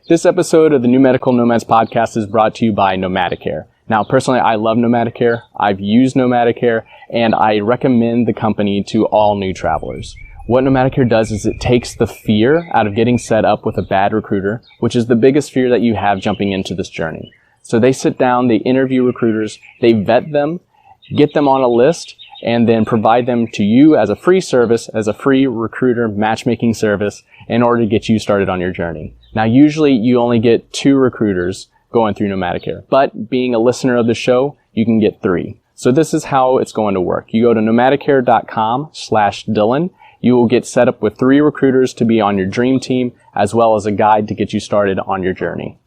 This episode of the new Medical Nomads Podcast is brought to you by Nomadicare. Now, personally, I love Nomadicare. I've used Nomadicare, and I recommend the company to all new travelers. What Nomadicare does is it takes the fear out of getting set up with a bad recruiter, which is the biggest fear that you have jumping into this journey. So they sit down, they interview recruiters, they vet them, get them on a list, and then provide them to you as a free service, as a free recruiter matchmaking service in order to get you started on your journey. Now, usually you only get 2 recruiters going through Nomadicare, but being a listener of the show, you can get 3. So this is how it's going to work. You go to nomadicare.com/Dylan. You will get set up with 3 recruiters to be on your dream team, as well as a guide to get you started on your journey.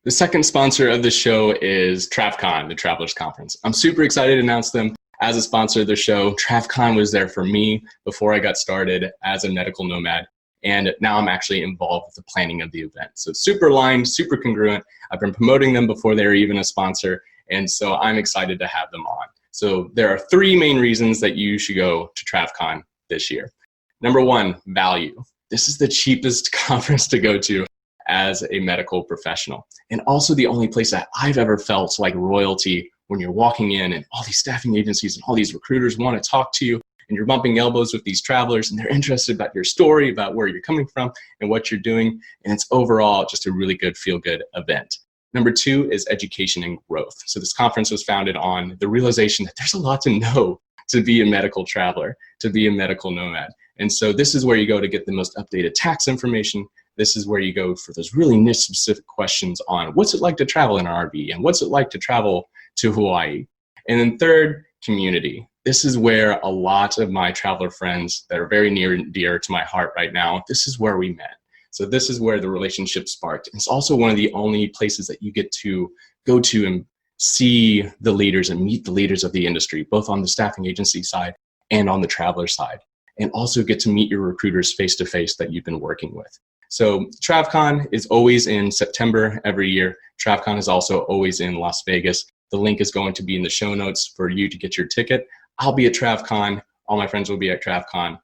The second sponsor of the show is TravCon, the Travelers Conference. I'm super excited to announce them as a sponsor of the show. TravCon was there for me before I got started as a medical nomad. And now I'm actually involved with the planning of the event. So super aligned, super congruent. I've been promoting them before they were even a sponsor. And so I'm excited to have them on. So there are 3 main reasons that you should go to TravCon this year. Number 1, value. This is the cheapest conference to go to as a medical professional. And also the only place that I've ever felt like royalty when you're walking in and all these staffing agencies and all these recruiters want to talk to you. And you're bumping elbows with these travelers and they're interested about your story, about where you're coming from and what you're doing. And it's overall just a really good, feel-good event. Number 2 is education and growth. So this conference was founded on the realization that there's a lot to know to be a medical traveler, to be a medical nomad. And so this is where you go to get the most updated tax information. This is where you go for those really niche specific questions on what's it like to travel in an RV and what's it like to travel to Hawaii. And then 3rd, community. This is where a lot of my traveler friends that are very near and dear to my heart right now, this is where we met. So this is where the relationship sparked. It's also one of the only places that you get to go to and see the leaders and meet the leaders of the industry, both on the staffing agency side and on the traveler side, and also get to meet your recruiters face to face that you've been working with. So TravCon is always in September every year. TravCon is also always in Las Vegas. The link is going to be in the show notes for you to get your ticket. I'll be at TravCon. All my friends will be at TravCon.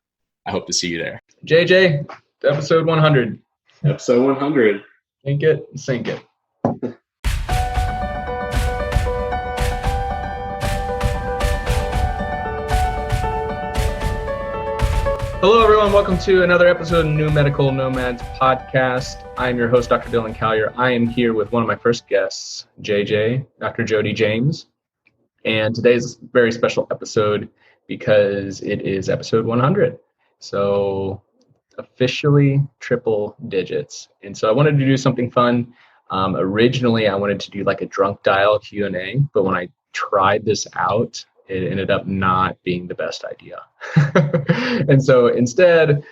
I hope to see you there. JJ, episode 100. Episode 100. Think it, sink it. Hello, everyone. Welcome to another episode of New Medical Nomads Podcast. I'm your host, Dr. Dylan Collier. I am here with one of my first guests, JJ, Dr. Jodi James. And today's a very special episode because it is episode 100. So officially triple digits. And so I wanted to do something fun. Originally, I wanted to do like a drunk dial Q&A, but when I tried this out, it ended up not being the best idea. And so instead,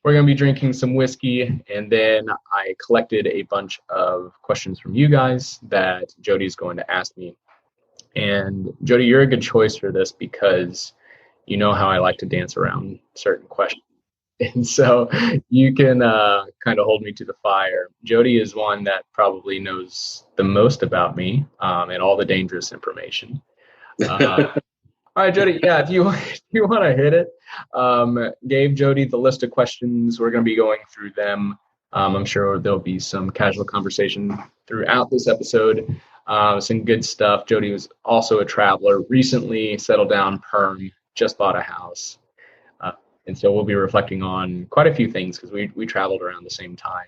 we're going to be drinking some whiskey. And then I collected a bunch of questions from you guys that Jodi's going to ask me. And Jodi, you're a good choice for this because you know how I like to dance around certain questions. And so you can kind of hold me to the fire. Jodi is one that probably knows the most about me and all the dangerous information. All right, Jodi, yeah, if you want to hit it, gave Jodi the list of questions. We're going to be going through them. I'm sure there'll be some casual conversation throughout this episode. Some good stuff. Jodi was also a traveler, recently settled down perm, just bought a house. And so we'll be reflecting on quite a few things because we traveled around the same time.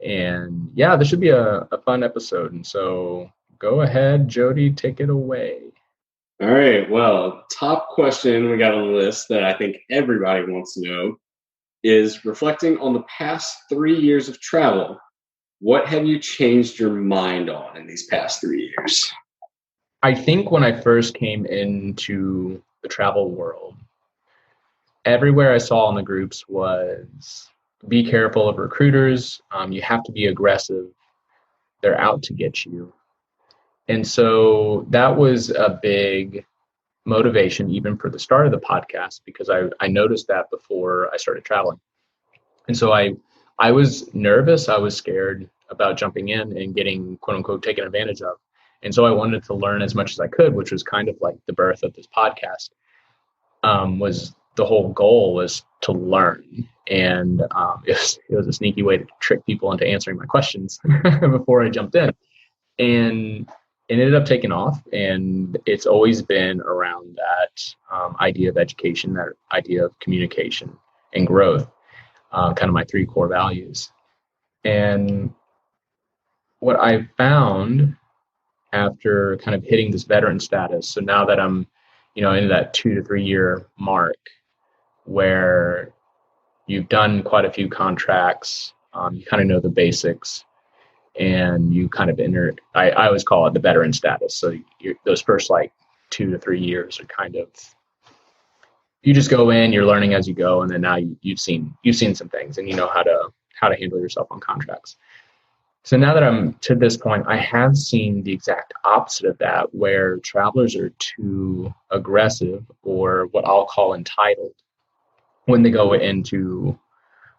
And yeah, this should be a fun episode. And so go ahead, Jodi, take it away. All right. Well, top question we got on the list that I think everybody wants to know is reflecting on the past 3 years of travel. What have you changed your mind on in these past 3 years? I think when I first came into the travel world, everywhere I saw in the groups was be careful of recruiters. You have to be aggressive. They're out to get you. And so that was a big motivation even for the start of the podcast because I noticed that before I started traveling. And so I was nervous. I was scared about jumping in and getting, quote unquote, taken advantage of. And so I wanted to learn as much as I could, which was kind of like the birth of this podcast, was the whole goal was to learn. And it was a sneaky way to trick people into answering my questions before I jumped in. And it ended up taking off. And it's always been around that idea of education, that idea of communication and growth, kind of my 3 core values. And what I found after kind of hitting this veteran status, so now that I'm, into that 2 to 3 year mark where you've done quite a few contracts, you kind of know the basics, and you kind of I always call it the veteran status. So those first 2 to 3 years are kind of, you just go in, you're learning as you go, and then now you've seen some things, and you know how to handle yourself on contracts. So now that I'm to this point, I have seen the exact opposite of that, where travelers are too aggressive, or what I'll call entitled, when they go into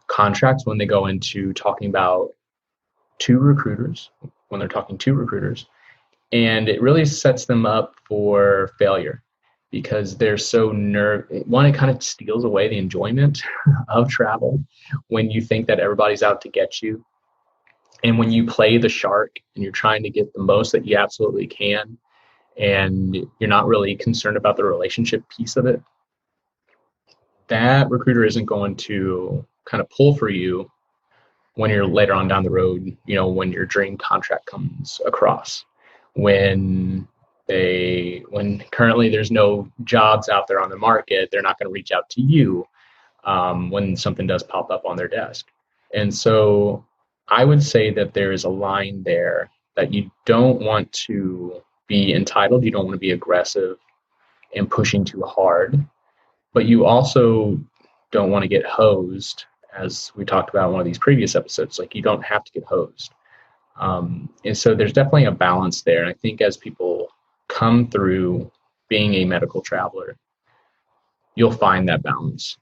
contracts, when they go into talking about when they're talking to recruiters. And it really sets them up for failure, because they're so one, it kind of steals away the enjoyment of travel when you think that everybody's out to get you. And when you play the shark and you're trying to get the most that you absolutely can, and you're not really concerned about the relationship piece of it, that recruiter isn't going to kind of pull for you when you're later on down the road, when your dream contract comes across, when currently there's no jobs out there on the market, they're not going to reach out to you when something does pop up on their desk. And so I would say that there is a line there that you don't want to be entitled. You don't want to be aggressive and pushing too hard, but you also don't want to get hosed, as we talked about in one of these previous episodes. Like, you don't have to get hosed. And so there's definitely a balance there. And I think as people come through being a medical traveler, you'll find that balance.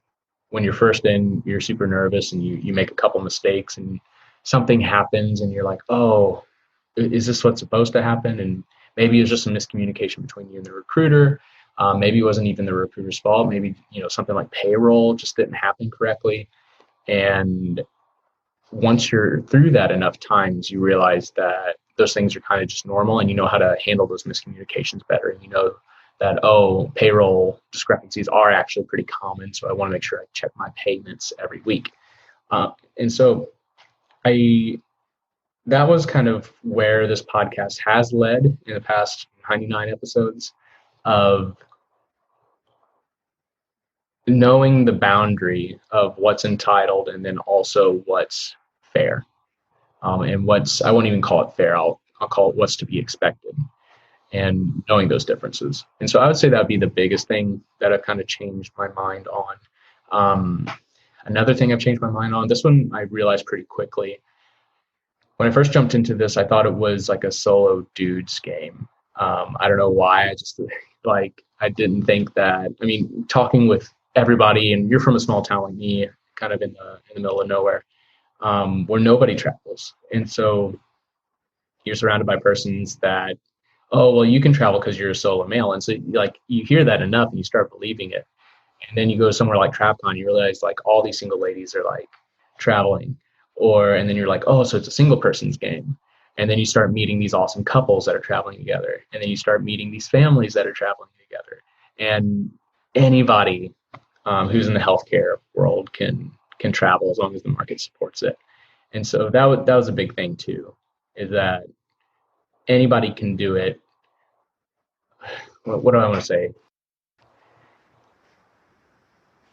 When you're first in, you're super nervous and you make a couple mistakes and something happens and you're like, oh, is this what's supposed to happen? And maybe it's just some miscommunication between you and the recruiter. Maybe it wasn't even the recruiter's fault. Maybe, something like payroll just didn't happen correctly. And once you're through that enough times, you realize that those things are kind of just normal, and you know how to handle those miscommunications better. And you know that, payroll discrepancies are actually pretty common. So I want to make sure I check my payments every week. And so that was kind of where this podcast has led in the past 99 episodes, of knowing the boundary of what's entitled and then also what's fair. And I won't even call it fair. I'll call it what's to be expected, and knowing those differences. And so I would say that would be the biggest thing that I've kind of changed my mind on. Another thing I've changed my mind on, this one I realized pretty quickly. When I first jumped into this, I thought it was like a solo dudes game. I don't know why. I just I didn't think that. I mean, talking with everybody, and you're from a small town like me, kind of in the middle of nowhere, where nobody travels. And so you're surrounded by persons that, oh, well, you can travel because you're a solo male. And so you hear that enough and you start believing it. And then you go somewhere like TravCon, you realize all these single ladies are traveling, and then you're like, oh, so it's a single person's game. And then you start meeting these awesome couples that are traveling together. And then you start meeting these families that are traveling together. And anybody who's in the healthcare world can travel as long as the market supports it. And so that was a big thing too, is that anybody can do it. What do I want to say?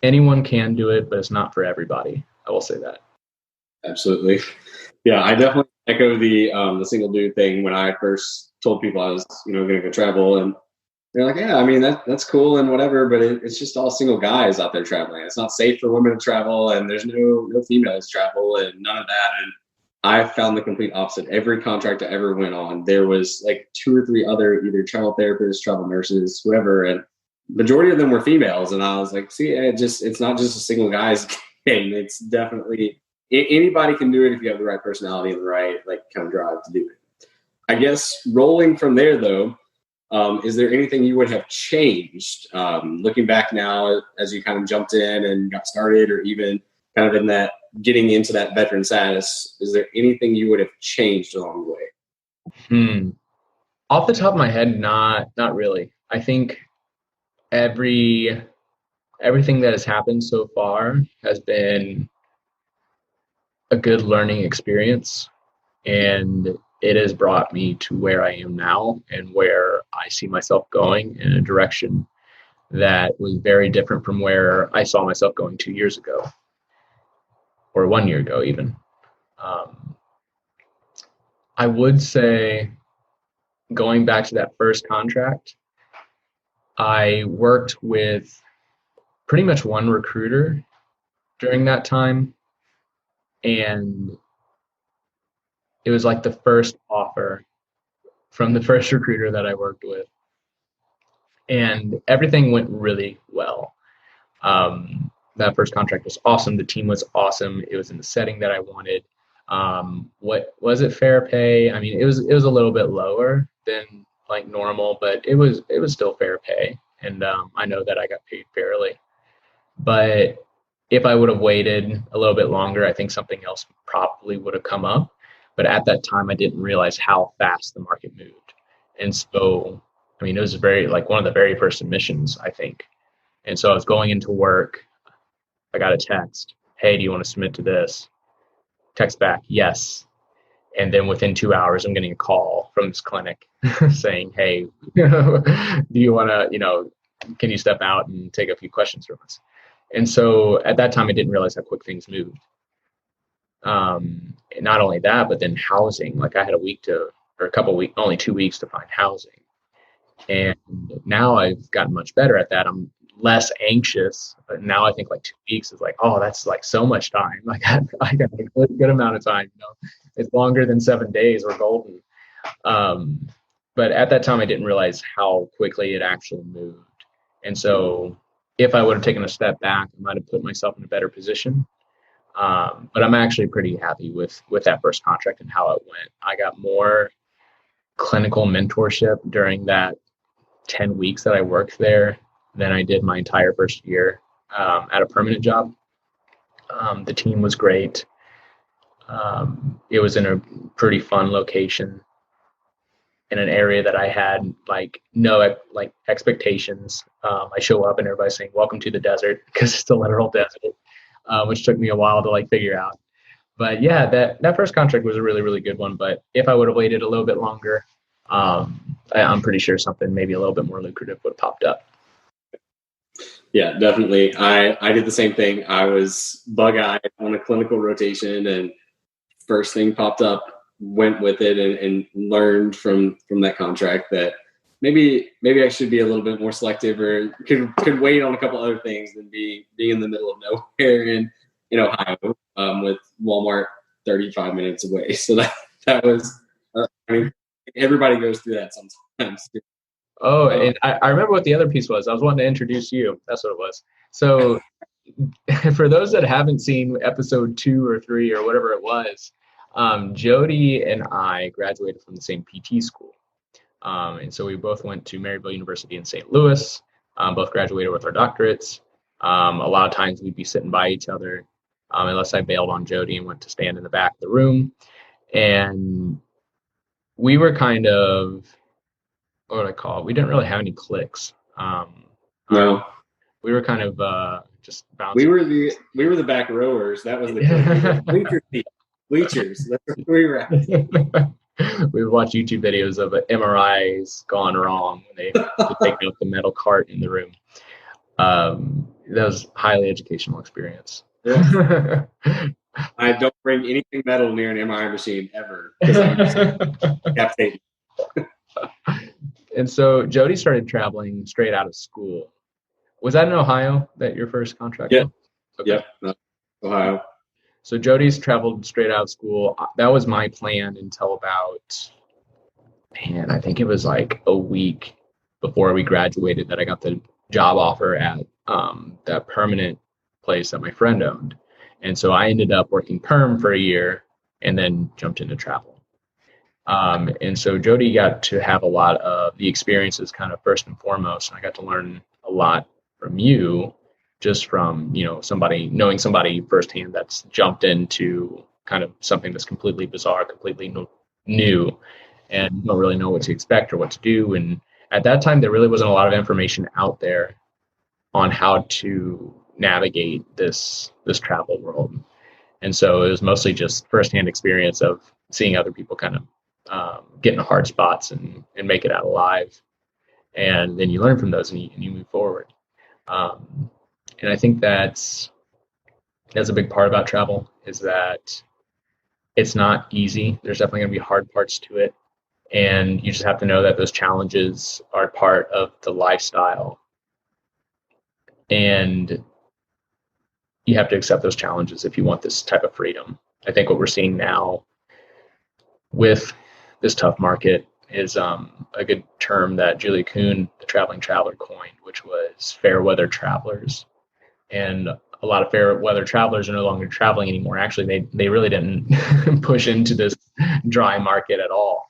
Anyone can do it, but it's not for everybody. I will say that. Absolutely. Yeah, I definitely echo the single dude thing. When I first told people I was, going to go travel, and they're like, yeah, I mean, that's cool and whatever, but it's just all single guys out there traveling. It's not safe for women to travel, and there's no females travel and none of that. And I found the complete opposite. Every contract I ever went on, there was 2 or 3 other either travel therapists, travel nurses, whoever, and majority of them were females. And I was like, see, it's not just a single guys game. It's definitely anybody can do it if you have the right personality and the right kind of drive to do it. I guess rolling from there though, Is there anything you would have changed looking back now as you kind of jumped in and got started, or even kind of in that getting into that veteran status? Is there anything you would have changed along the way? Off the top of my head, not really. I think everything that has happened so far has been a good learning experience, and it has brought me to where I am now and where I see myself going in a direction that was very different from where I saw myself going 2 years ago, or 1 year ago even. I would say, going back to that first contract, I worked with pretty much one recruiter during that time, and it was like the first offer from the first recruiter that I worked with, and everything went really well. That first contract was awesome. The team was awesome. It was in the setting that I wanted. What was it? Fair pay? I mean, it was a little bit lower than like normal, but it was still fair pay, and I know that I got paid fairly. But if I would have waited a little bit longer, I think something else probably would have come up. But at that time, I didn't realize how fast the market moved. And so, I mean, it was like one of the very first submissions, I think. And so I was going into work. I got a text. Hey, do you want to submit to this? Text back, yes. And then within 2 hours, I'm getting a call from this clinic saying, hey, do you want to, can you step out and take a few questions from us? And so at that time, I didn't realize how quick things moved. Not only that, but then housing. Like I had only 2 weeks to find housing. And now I've gotten much better at that. I'm less anxious, but now I think like 2 weeks is like, oh, that's like so much time. Like I got a good amount of time, it's longer than 7 days. We're golden. But at that time, I didn't realize how quickly it actually moved. And so if I would have taken a step back, I might have put myself in a better position. But I'm actually pretty happy with that first contract and how it went. I got more clinical mentorship during that 10 weeks that I worked there than I did my entire first year at a permanent job. The team was great. It was in a pretty fun location in an area that I had no expectations. I show up and everybody's saying, welcome to the desert, because it's a literal desert, which took me a while to figure out. But yeah, that first contract was a really, really good one. But if I would have waited a little bit longer, I'm pretty sure something maybe a little bit more lucrative would have popped up. Yeah, definitely. I did the same thing. I was bug-eyed on a clinical rotation, and first thing popped up, went with it, and learned from that contract that maybe I should be a little bit more selective, or could wait on a couple other things than being in the middle of nowhere in Ohio, with Walmart 35 minutes away. So that was, everybody goes through that sometimes. Oh, and I remember what the other piece was. I was wanting to introduce you. That's what it was. So for those that haven't seen episode 2 or 3 or whatever it was, Jodi and I graduated from the same PT school. And so we both went to Maryville University in St. Louis, both graduated with our doctorates. A lot of times we'd be sitting by each other, unless I bailed on Jodi and went to stand in the back of the room. And we were kind of, what would I call it? We didn't really have any cliques. No. We were kind of just bouncing. We were the back rowers. That was the bleachers. That's where we were at. We would watch YouTube videos of MRIs gone wrong when they take out the metal cart in the room. That was a highly educational experience. Yeah. I don't bring anything metal near an MRI machine ever, because I'm decapitated. And so Jodi started traveling straight out of school. Was that in Ohio that your first contract? Yeah. Okay. Yep. Ohio. So Jodi's traveled straight out of school. That was my plan until about, I think it was like a week before we graduated that I got the job offer at that permanent place that my friend owned. And so I ended up working perm for a year and then jumped into travel. And so Jodi got to have a lot of the experiences kind of first and foremost. And I got to learn a lot from you just from, knowing somebody firsthand that's jumped into kind of something that's completely bizarre, completely new, and you don't really know what to expect or what to do. And at that time, there really wasn't a lot of information out there on how to navigate this travel world. And so it was mostly just firsthand experience of seeing other people kind of get in hard spots and make it out alive. And then you learn from those and you move forward. And I think that's a big part about travel, is that it's not easy. There's definitely going to be hard parts to it. And you just have to know that those challenges are part of the lifestyle. And you have to accept those challenges if you want this type of freedom. I think what we're seeing now with this tough market is a good term that Julia Kuhn, the traveling traveler, coined, which was fair weather travelers. And a lot of fair weather travelers are no longer traveling anymore. Actually, they really didn't push into this dry market at all.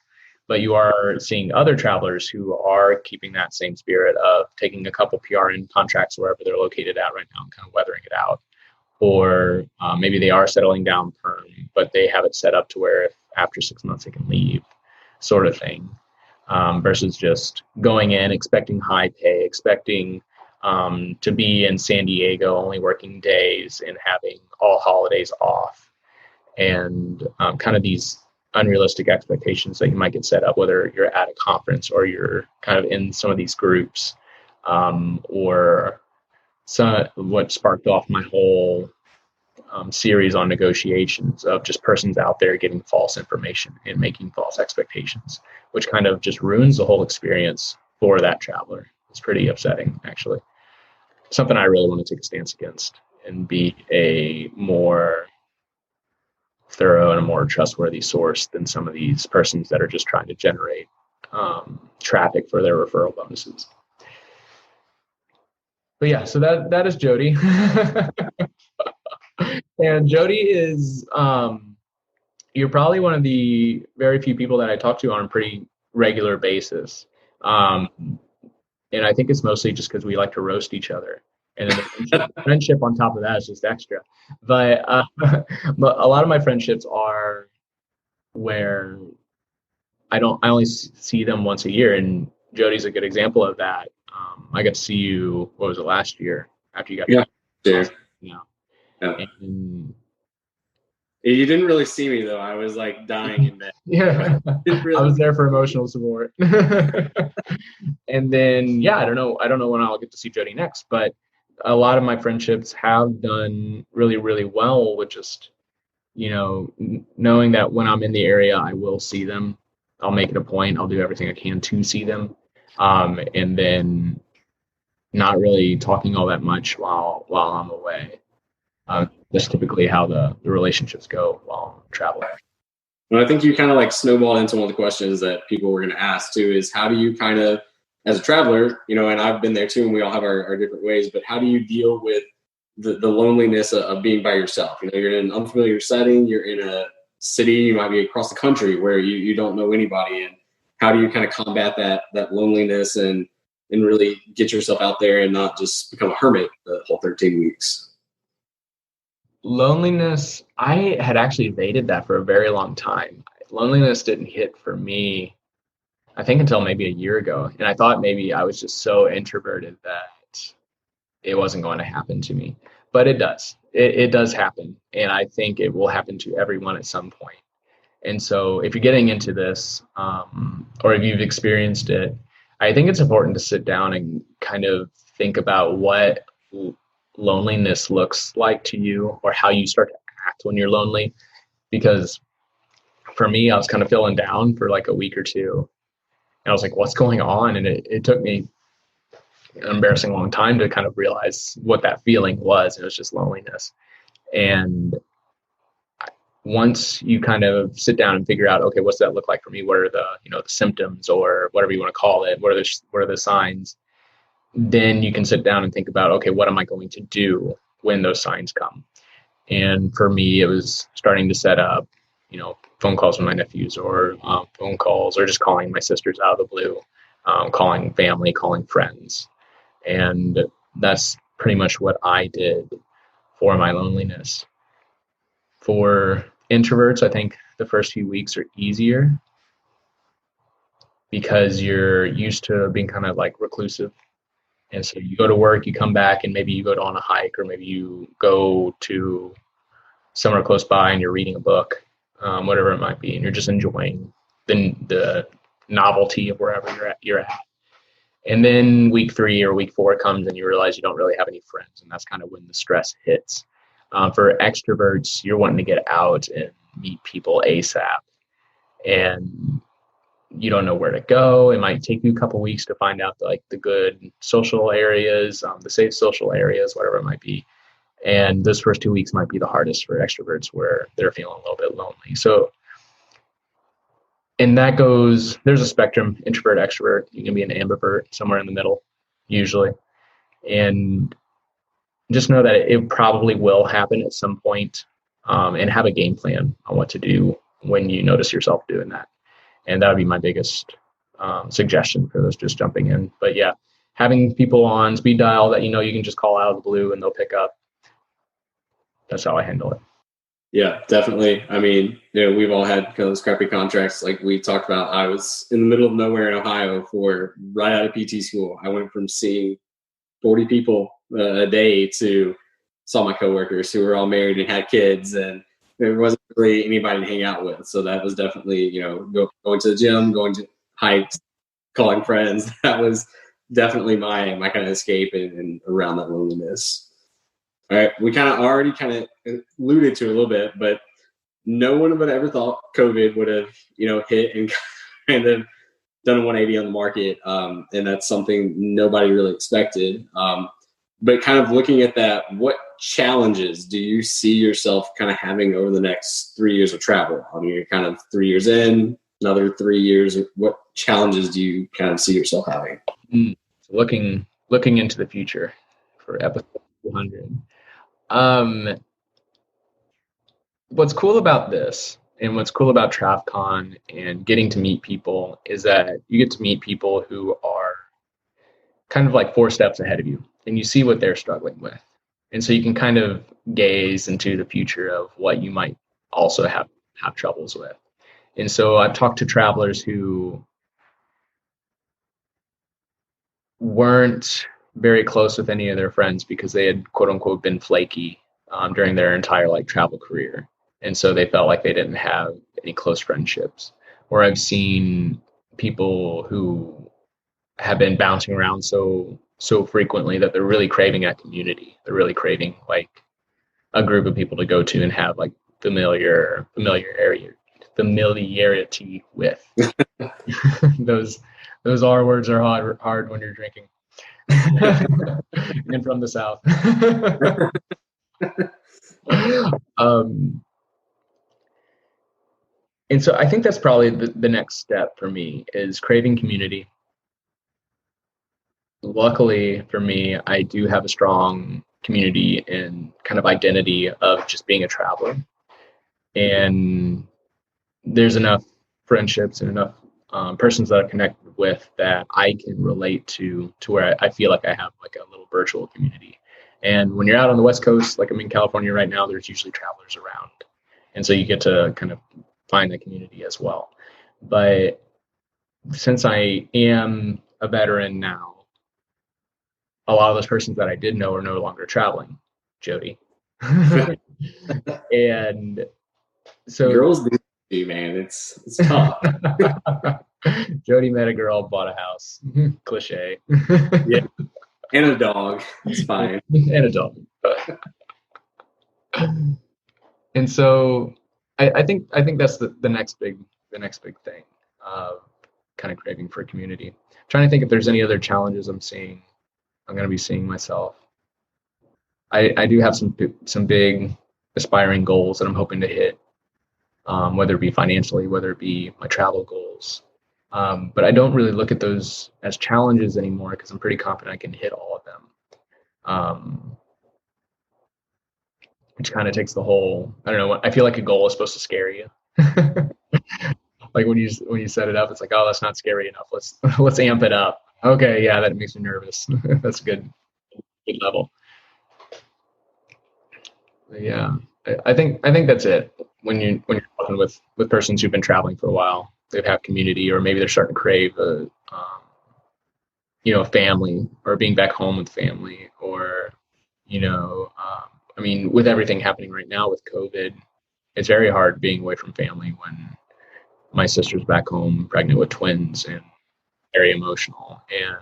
But you are seeing other travelers who are keeping that same spirit of taking a couple PRN contracts wherever they're located at right now and kind of weathering it out. Or maybe they are settling down perm, but they have it set up to where if after 6 months they can leave, sort of thing, versus just going in, expecting high pay, expecting to be in San Diego, only working days and having all holidays off, and kind of these unrealistic expectations that you might get set up, whether you're at a conference or you're kind of in some of these groups, or what sparked off my whole series on negotiations of just persons out there getting false information and making false expectations, which kind of just ruins the whole experience for that traveler. It's pretty upsetting, actually. Something I really want to take a stance against and be a more thorough and a more trustworthy source than some of these persons that are just trying to generate traffic for their referral bonuses. But yeah, so that is Jodi. And Jodi is, you're probably one of the very few people that I talk to on a pretty regular basis. And I think it's mostly just because we like to roast each other. And then the friendship on top of that is just extra. But a lot of my friendships are where I only see them once a year. And Jodi's a good example of that. I got to see you, what was it, last year after you got Yeah. Yeah. And you didn't really see me though. I was like dying in bed. Yeah. I was there for emotional support. And then I don't know when I'll get to see Jodi next, but a lot of my friendships have done really, really well with just, knowing that when I'm in the area, I will see them. I'll make it a point. I'll do everything I can to see them. And then not really talking all that much while I'm away. That's typically how the relationships go while I'm traveling. Well, I think you kind of like snowballed into one of the questions that people were going to ask too, is how do you kind of, as a traveler, and I've been there too, and we all have our different ways, but how do you deal with the loneliness of being by yourself? You're in an unfamiliar setting, you're in a city, you might be across the country where you don't know anybody. And how do you kind of combat that loneliness and really get yourself out there and not just become a hermit the whole 13 weeks? Loneliness, I had actually evaded that for a very long time. Loneliness didn't hit for me, I think, until maybe a year ago. And I thought maybe I was just so introverted that it wasn't going to happen to me. But it does. It does happen. And I think it will happen to everyone at some point. And so if you're getting into this, or if you've experienced it, I think it's important to sit down and kind of think about what loneliness looks like to you, or how you start to act when you're lonely. Because for me, I was kind of feeling down for like a week or two. And I was like, what's going on? And it took me an embarrassing long time to kind of realize what that feeling was. It was just loneliness. And once you kind of sit down and figure out, okay, what's that look like for me? What are the symptoms, or whatever you want to call it? What are the signs? Then you can sit down and think about, okay, what am I going to do when those signs come? And for me, it was starting to set up phone calls with my nephews, or phone calls, or just calling my sisters out of the blue, calling family, calling friends. And that's pretty much what I did for my loneliness. For introverts, I think the first few weeks are easier because you're used to being kind of like reclusive. And so you go to work, you come back, and maybe you go on a hike, or maybe you go to somewhere close by and you're reading a book, whatever it might be, and you're just enjoying the novelty of wherever you're at. And then week 3 or week 4 comes and you realize you don't really have any friends, and that's kind of when the stress hits. For extroverts, you're wanting to get out and meet people ASAP, and you don't know where to go. It might take you a couple weeks to find out the good social areas, the safe social areas, whatever it might be. And those first 2 weeks might be the hardest for extroverts, where they're feeling a little bit lonely. So, and that goes, there's a spectrum, introvert, extrovert. You can be an ambivert, somewhere in the middle, usually. And just know that it probably will happen at some point, and have a game plan on what to do when you notice yourself doing that. And that would be my biggest suggestion for those just jumping in. But yeah, having people on speed dial that you can just call out of the blue and they'll pick up. That's how I handle it. Yeah, definitely. I mean, we've all had kind of those crappy contracts like we talked about. I was in the middle of nowhere in Ohio right out of PT school. I went from seeing 40 people a day to saw my coworkers who were all married and had kids, and there wasn't really anybody to hang out with. So that was definitely, going to the gym, going to hikes, calling friends. That was definitely my kind of escape and around that loneliness. All right, we already alluded to a little bit, but no one would have ever thought COVID would have, hit and kind of done a 180 on the market. And that's something nobody really expected. But kind of looking at that, what challenges do you see yourself kind of having over the next 3 years of travel? I mean, you're kind of 3 years in, another 3 years. What challenges do you kind of see yourself having? So looking into the future for episode 200. What's cool about this, and what's cool about TravCon and getting to meet people, is that you get to meet people who are kind of like 4 steps ahead of you, and you see what they're struggling with. And so you can kind of gaze into the future of what you might also have troubles with. And so I've talked to travelers who weren't very close with any of their friends because they had quote unquote been flaky during their entire travel career. And so they felt like they didn't have any close friendships. Or I've seen people who have been bouncing around so frequently that they're really craving a community. They're really craving a group of people to go to and have familiarity with. Those R words are hard when you're drinking. And from the South. And so I think that's probably the next step for me, is craving community. Luckily for me, I do have a strong community and kind of identity of just being a traveler. And there's enough friendships and enough persons that I've connected with that I can relate to where I feel like I have a little virtual community. And when you're out on the West Coast, like I'm in California right now, there's usually travelers around. And so you get to kind of find the community as well. But since I am a veteran now, a lot of those persons that I did know are no longer traveling. Jodi. And so girls do, man. It's tough. Jodi met a girl, bought a house. Cliche. Yeah. And a dog. It's fine. And a dog. And so I think that's the next big thing of kind of craving for a community. I'm trying to think if there's any other challenges I'm going to be seeing myself. I do have some big aspiring goals that I'm hoping to hit, whether it be financially, whether it be my travel goals. But I don't really look at those as challenges anymore because I'm pretty confident I can hit all of them. Which kind of takes the whole, I don't know, I feel like a goal is supposed to scare you. Like when you set it up, it's like, oh, that's not scary enough. Let's amp it up. Okay, yeah, that makes me nervous. That's good level. But yeah, I think that's it. When you're talking with persons who've been traveling for a while, they have community, or maybe they're starting to crave a family, or being back home with family, or I mean, with everything happening right now with COVID, it's very hard being away from family when my sister's back home pregnant with twins and very emotional, and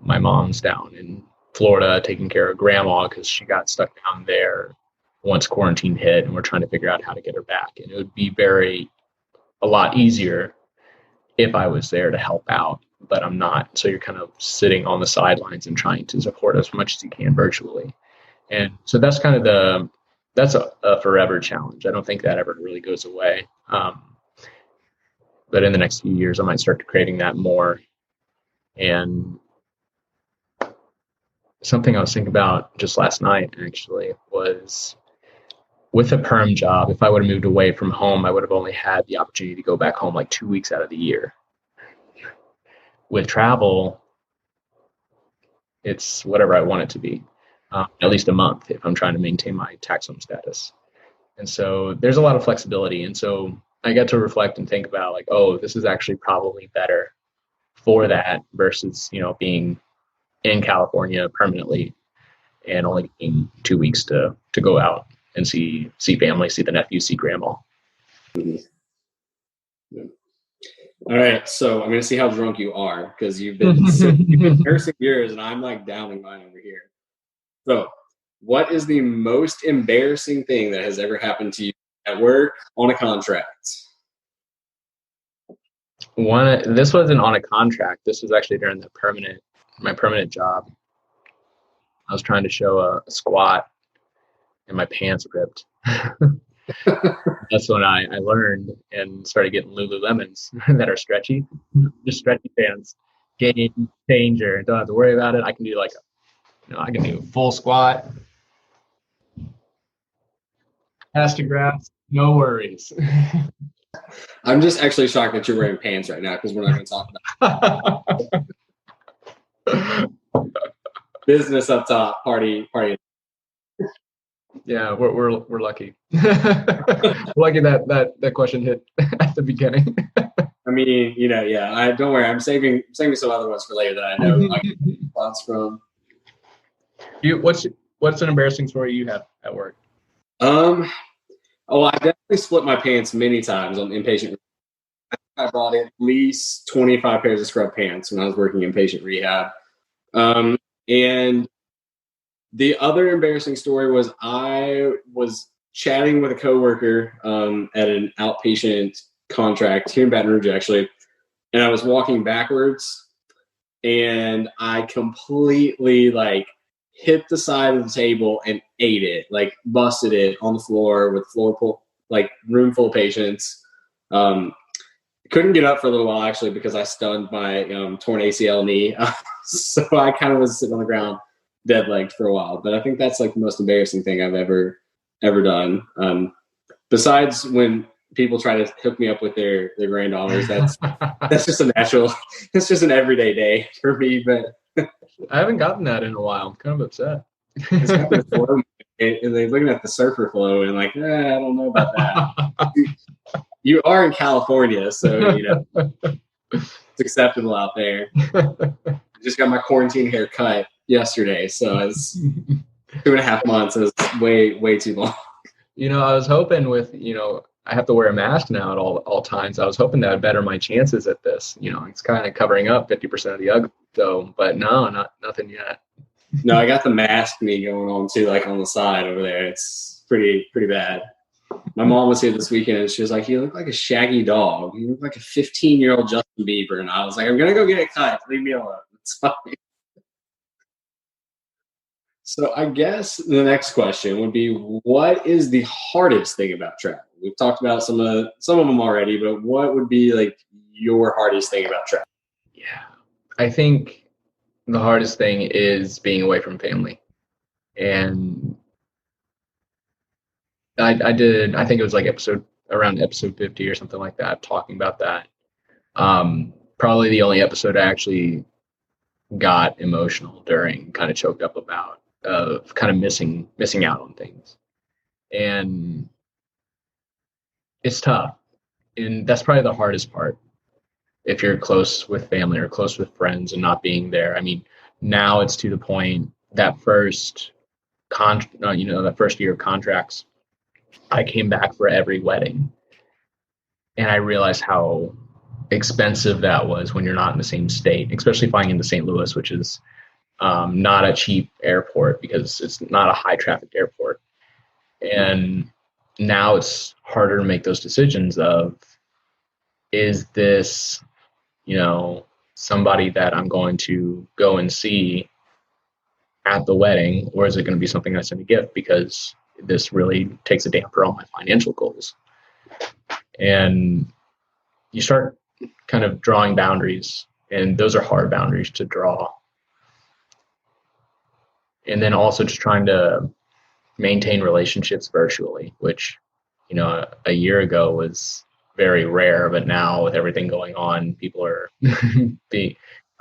my mom's down in Florida taking care of grandma because she got stuck down there once quarantine hit, and we're trying to figure out how to get her back. And it would be a lot easier if I was there to help out, but I'm not. So you're kind of sitting on the sidelines and trying to support as much as you can virtually. And so that's kind of that's a forever challenge. I don't think that ever really goes away. But in the next few years, I might start craving that more. And something I was thinking about just last night, actually, was with a perm job, if I would have moved away from home, I would have only had the opportunity to go back home like 2 weeks out of the year. With travel, it's whatever I want it to be, at least a month if I'm trying to maintain my tax home status. And so there's a lot of flexibility. And so I get to reflect and think about like, oh, this is actually probably better for that versus, being in California permanently and only getting 2 weeks to go out and see family, see the nephew, see grandma. Mm-hmm. Yeah. All right, so I'm going to see how drunk you are, because you've been nursing yours and I'm like downing mine over here. So what is the most embarrassing thing that has ever happened to you at work on a contract? This wasn't on a contract. This was actually during my permanent job. I was trying to show a squat and my pants ripped. That's when I learned and started getting Lululemons that are stretchy, just stretchy pants. Game changer. Don't have to worry about it. I can do I can do full squat, grass, no worries. I'm just actually shocked that you're wearing pants right now, because we're not going to talk about business up top, party. Yeah, we're lucky. Lucky that question hit at the beginning. I mean, yeah. Don't worry. I'm saving some other ones for later that I know I get thoughts from. What's an embarrassing story you have at work? I definitely split my pants many times on inpatient. I bought at least 25 pairs of scrub pants when I was working in inpatient rehab. And the other embarrassing story was I was chatting with a coworker at an outpatient contract here in Baton Rouge, actually, and I was walking backwards, and I completely hit the side of the table and ate it, busted it on the floor with room full of patients. Couldn't get up for a little while, actually, because I stunned my torn ACL knee. So I kind of was sitting on the ground dead-legged for a while. But I think that's the most embarrassing thing I've ever done. Besides when people try to hook me up with their granddaughters, that's just a natural, it's just an everyday day for me. But I haven't gotten that in a while. I'm kind of upset. It's got this flow, and they're looking at the surfer flow and I don't know about that. You are in California, so it's acceptable out there. I just got my quarantine hair cut yesterday, so it's 2.5 months. Is way too long. I was hoping with I have to wear a mask now at all times. I was hoping that would better my chances at this. It's kind of covering up 50% of the ugly. So, but no, nothing yet. No, I got the mask me going on too, on the side over there. It's pretty bad. My mom was here this weekend, and she was like, "You look like a shaggy dog. You look like a 15-year-old Justin Bieber." And I was like, "I'm gonna go get it cut. Leave me alone. It's fine." So I guess the next question would be, what is the hardest thing about travel? We've talked about some of them already, but what would be your hardest thing about travel? Yeah, I think the hardest thing is being away from family. And I think it was around episode 50 or something like that, talking about that. Probably the only episode I actually got emotional during, kind of choked up about, of kind of missing out on things. And it's tough. And that's probably the hardest part. If you're close with family or close with friends and not being there. I mean, now it's to the point that first that first year of contracts, I came back for every wedding, and I realized how expensive that was when you're not in the same state, especially flying into St. Louis, which is not a cheap airport because it's not a high traffic airport. And now it's harder to make those decisions of, is this, somebody that I'm going to go and see at the wedding, or is it going to be something I send a gift, because this really takes a damper on my financial goals. And you start kind of drawing boundaries, and those are hard boundaries to draw. And then also just trying to maintain relationships virtually, which, a year ago was very rare, but now with everything going on, people are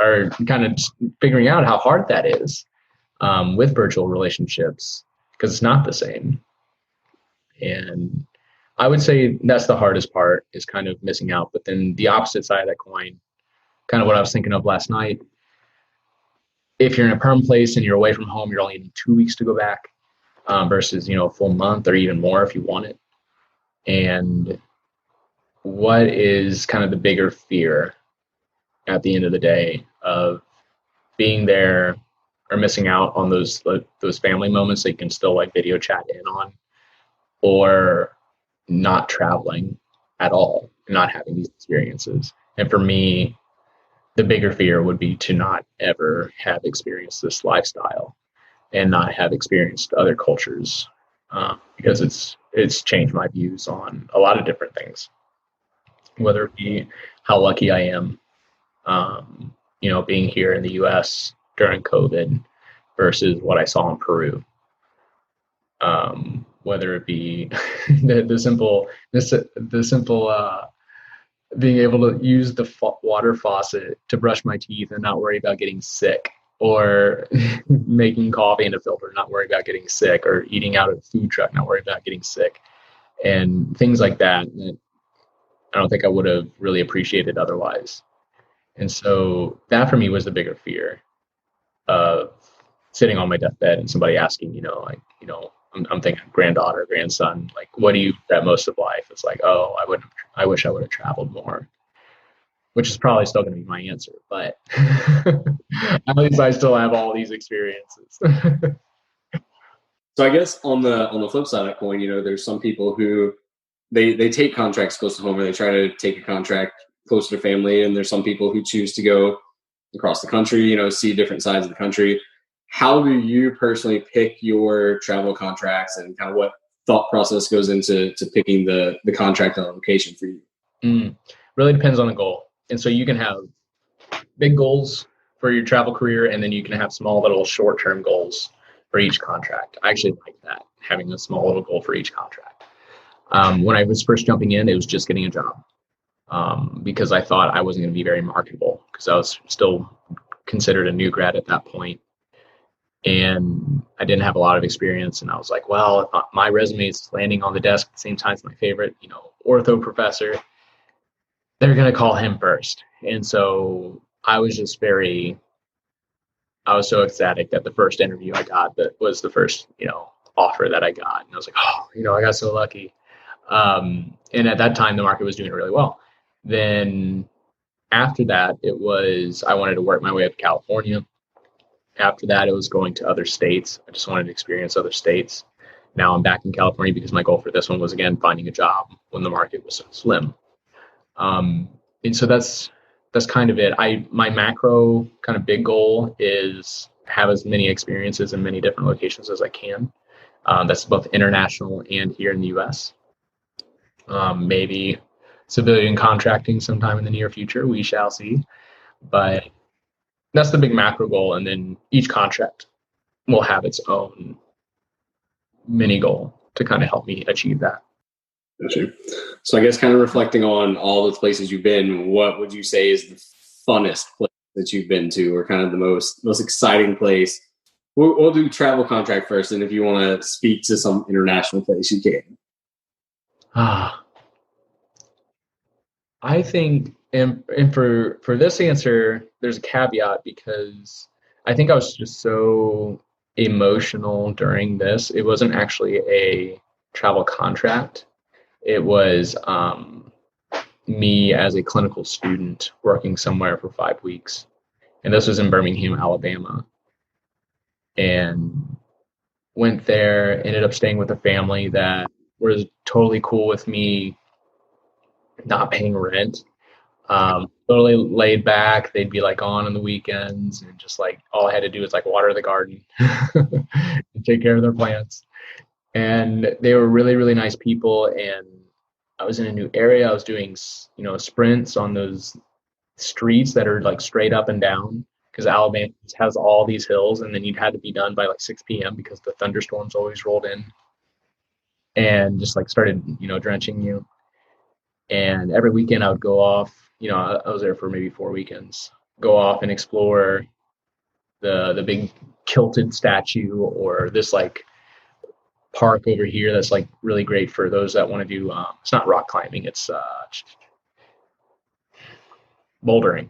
are kind of figuring out how hard that is with virtual relationships, because it's not the same. And I would say that's the hardest part, is kind of missing out. But then the opposite side of that coin, kind of what I was thinking of last night, if you're in a perm place and you're away from home, you're only in 2 weeks to go back versus, a full month or even more if you want it. And what is kind of the bigger fear at the end of the day of being there or missing out on those family moments that you can still video chat in on, or not traveling at all, not having these experiences? And for me, the bigger fear would be to not ever have experienced this lifestyle and not have experienced other cultures, because it's changed my views on a lot of different things, whether it be how lucky I am, being here in the US during COVID versus what I saw in Peru. Whether it be the simple being able to use the water faucet to brush my teeth and not worry about getting sick, or making coffee in a filter, not worry about getting sick, or eating out at a food truck, not worry about getting sick, and things like that I don't think I would have really appreciated otherwise. And so that for me was the bigger fear of sitting on my deathbed and somebody asking, I'm thinking granddaughter, grandson, what do you regret most of life? It's I wish I would have traveled more, which is probably still going to be my answer, but at least I still have all these experiences. So I guess on the flip side of that coin, there's some people who they take contracts close to home, or they try to take a contract close to their family. And there's some people who choose to go across the country, see different sides of the country. How do you personally pick your travel contracts, and kind of what thought process goes into picking the contract and location for you? Really depends on the goal. And so you can have big goals for your travel career, and then you can have small little short-term goals for each contract. I actually like that, having a small little goal for each contract. When I was first jumping in, it was just getting a job, because I thought I wasn't going to be very marketable, because I was still considered a new grad at that point, and I didn't have a lot of experience. And I was like, well, if my resume is landing on the desk at the same time as my favorite, ortho professor, they're going to call him first. And so I was so ecstatic that the first interview I got, that was the first, offer that I got. And I was like, I got so lucky. And at that time, the market was doing really well. Then after that, I wanted to work my way up to California. After that, it was going to other states. I just wanted to experience other states. Now I'm back in California because my goal for this one was, again, finding a job when the market was so slim. And so that's kind of it. My macro kind of big goal is have as many experiences in many different locations as I can. That's both international and here in the US. Maybe civilian contracting sometime in the near future. We shall see. But that's the big macro goal. And then each contract will have its own mini goal to kind of help me achieve that. Gotcha. So I guess kind of reflecting on all the places you've been, what would you say is the funnest place that you've been to, or kind of the most exciting place? We'll do travel contract first, and if you want to speak to some international place, you can. I think, and for this answer, there's a caveat, because I think I was just so emotional during this. It wasn't actually a travel contract. It was me as a clinical student working somewhere for 5 weeks. And this was in Birmingham, Alabama. And went there, ended up staying with a family that was totally cool with me not paying rent. Totally laid back. They'd be like on the weekends, and just like all I had to do was like water the garden and take care of their plants. And they were really, really nice people. And I was in a new area. I was doing, sprints on those streets that are like straight up and down, because Alabama has all these hills, and then you'd had to be done by like 6 p.m. because the thunderstorms always rolled in and just like started, drenching you. And every weekend I would go off, I was there for maybe 4 weekends, go off and explore the big kilted statue, or this like park over here that's like really great for those that want to do, it's not rock climbing, it's bouldering.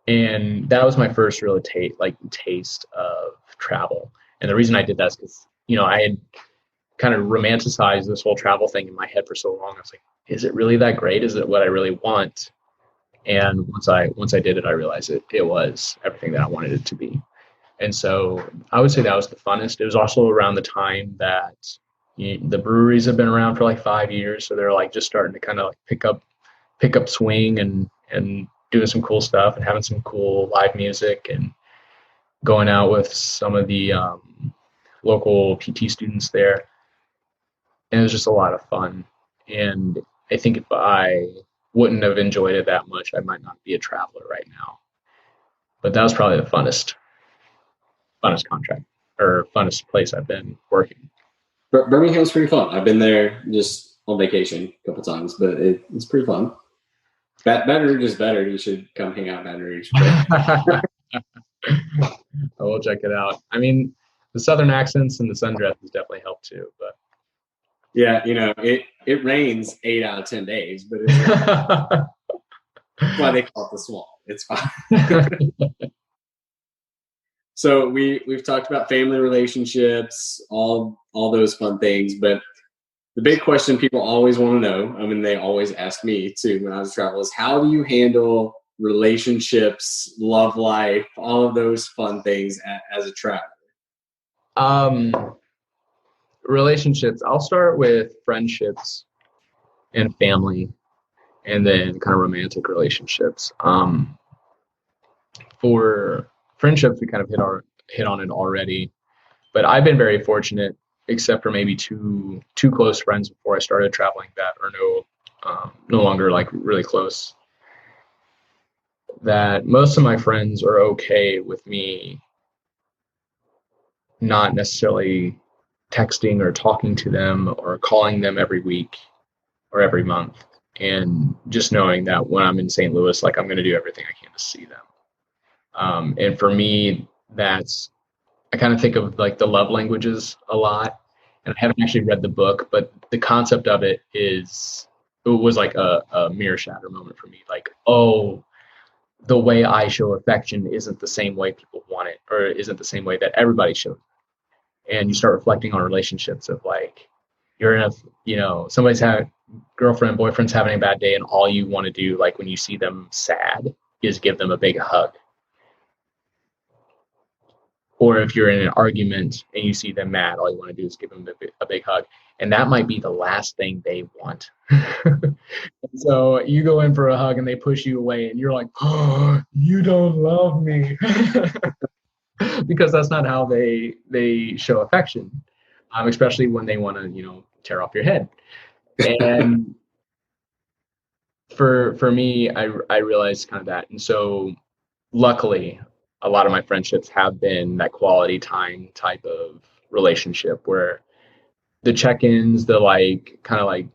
And that was my first real taste of travel. And the reason I did that is because, I had kind of romanticized this whole travel thing in my head for so long. I was like, is it really that great? Is it what I really want? And once I did it, I realized it was everything that I wanted it to be. And so I would say that was the funnest. It was also around the time that the breweries have been around for like 5 years. So they're like just starting to kind of like pick up swing and doing some cool stuff and having some cool live music, and going out with some of the local PT students there. And it was just a lot of fun. And I think if I wouldn't have enjoyed it that much, I might not be a traveler right now. But that was probably the funnest contract, or funnest place I've been working. Birmingham's pretty fun. I've been there just on vacation a couple times, but it's pretty fun. Baton Rouge is better. You should come hang out in Baton Rouge. I will check it out. I mean, the Southern accents and the sundresses definitely help too. But yeah, it rains 8 out of 10 days, but that's why they call it the Swamp. It's fine. So we've talked about family relationships, all those fun things, but the big question people always want to know, I mean, they always ask me too when I was traveling, is how do you handle relationships, love life, all of those fun things as a traveler? Relationships. I'll start with friendships and family, and then kind of romantic relationships. For friendships, we kind of hit on it already, but I've been very fortunate, except for maybe two close friends before I started traveling that are no longer like really close, that most of my friends are okay with me not necessarily texting or talking to them or calling them every week or every month, and just knowing that when I'm in St. Louis, like I'm going to do everything I can to see them. And for me, I kind of think of like the love languages a lot, and I haven't actually read the book, but the concept of it was like a mirror shatter moment for me. Like, oh, the way I show affection isn't the same way people want it, or isn't the same way that everybody shows it. And you start reflecting on relationships of like, you're in somebody's girlfriend, boyfriend's having a bad day, and all you want to do, like when you see them sad, is give them a big hug. Or if you're in an argument and you see them mad, all you want to do is give them a big hug. And that might be the last thing they want. So you go in for a hug and they push you away, and you're like, oh, you don't love me. Because that's not how they show affection, especially when they want to, tear off your head. And for me, I realized kind of that. And so luckily, a lot of my friendships have been that quality time type of relationship where the check-ins, the like kind of like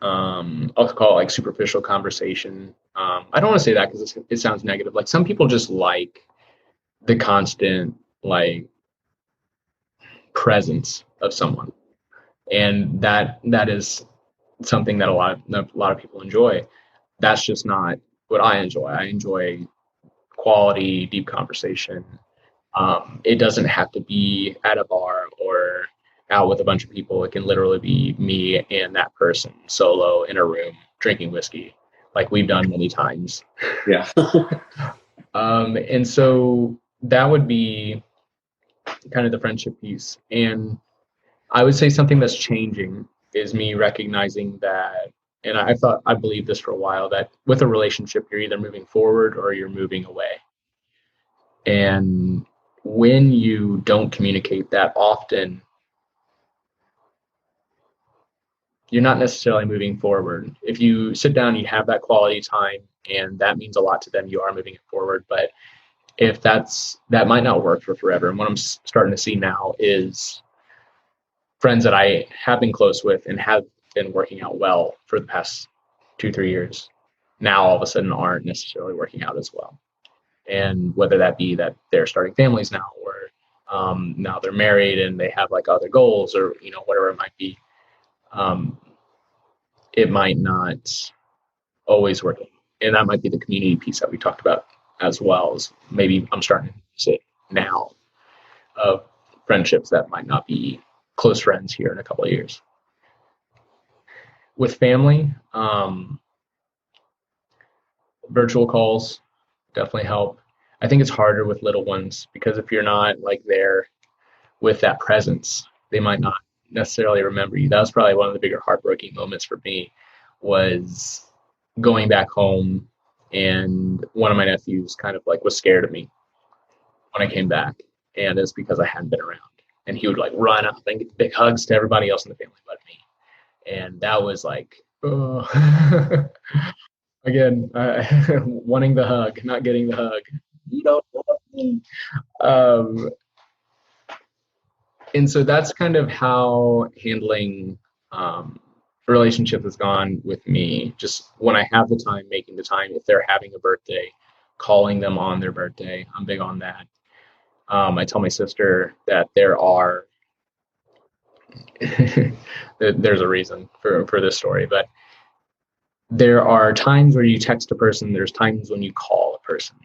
I'll call it like superficial conversation. I don't want to say that because it sounds negative. Like some people just like the constant like presence of someone, and that is something that a lot of people enjoy. That's just not what I enjoy. I enjoy quality, deep conversation. It doesn't have to be at a bar or out with a bunch of people. It can literally be me and that person solo in a room drinking whiskey, like we've done many times. Yeah. And so that would be kind of the friendship piece. And I would say something that's changing is me recognizing that, and I believed this for a while, that with a relationship, you're either moving forward or you're moving away. And when you don't communicate that often, you're not necessarily moving forward. If you sit down, you have that quality time, and that means a lot to them, you are moving it forward. But if that might not work for forever. And what I'm starting to see now is friends that I have been close with and have been working out well for the past 2-3 years, now all of a sudden aren't necessarily working out as well. And whether that be that they're starting families now, or now they're married and they have like other goals, or whatever it might be, it might not always work. And that might be the community piece that we talked about as well. As maybe I'm starting to see now of friendships that might not be close friends here in a couple of years. With family, virtual calls definitely help. I think it's harder with little ones because if you're not like there with that presence, they might not necessarily remember you. That was probably one of the bigger heartbreaking moments for me, was going back home and one of my nephews kind of like was scared of me when I came back, and it's because I hadn't been around, and he would like run up and give big hugs to everybody else in the family but me. And that was like, oh. Again, wanting the hug, not getting the hug. You don't love me. And so that's kind of how handling relationships has gone with me. Just when I have the time, making the time. If they're having a birthday, calling them on their birthday. I'm big on that. I tell my sister that there's a reason for this story, but there are times where you text a person, there's times when you call a person.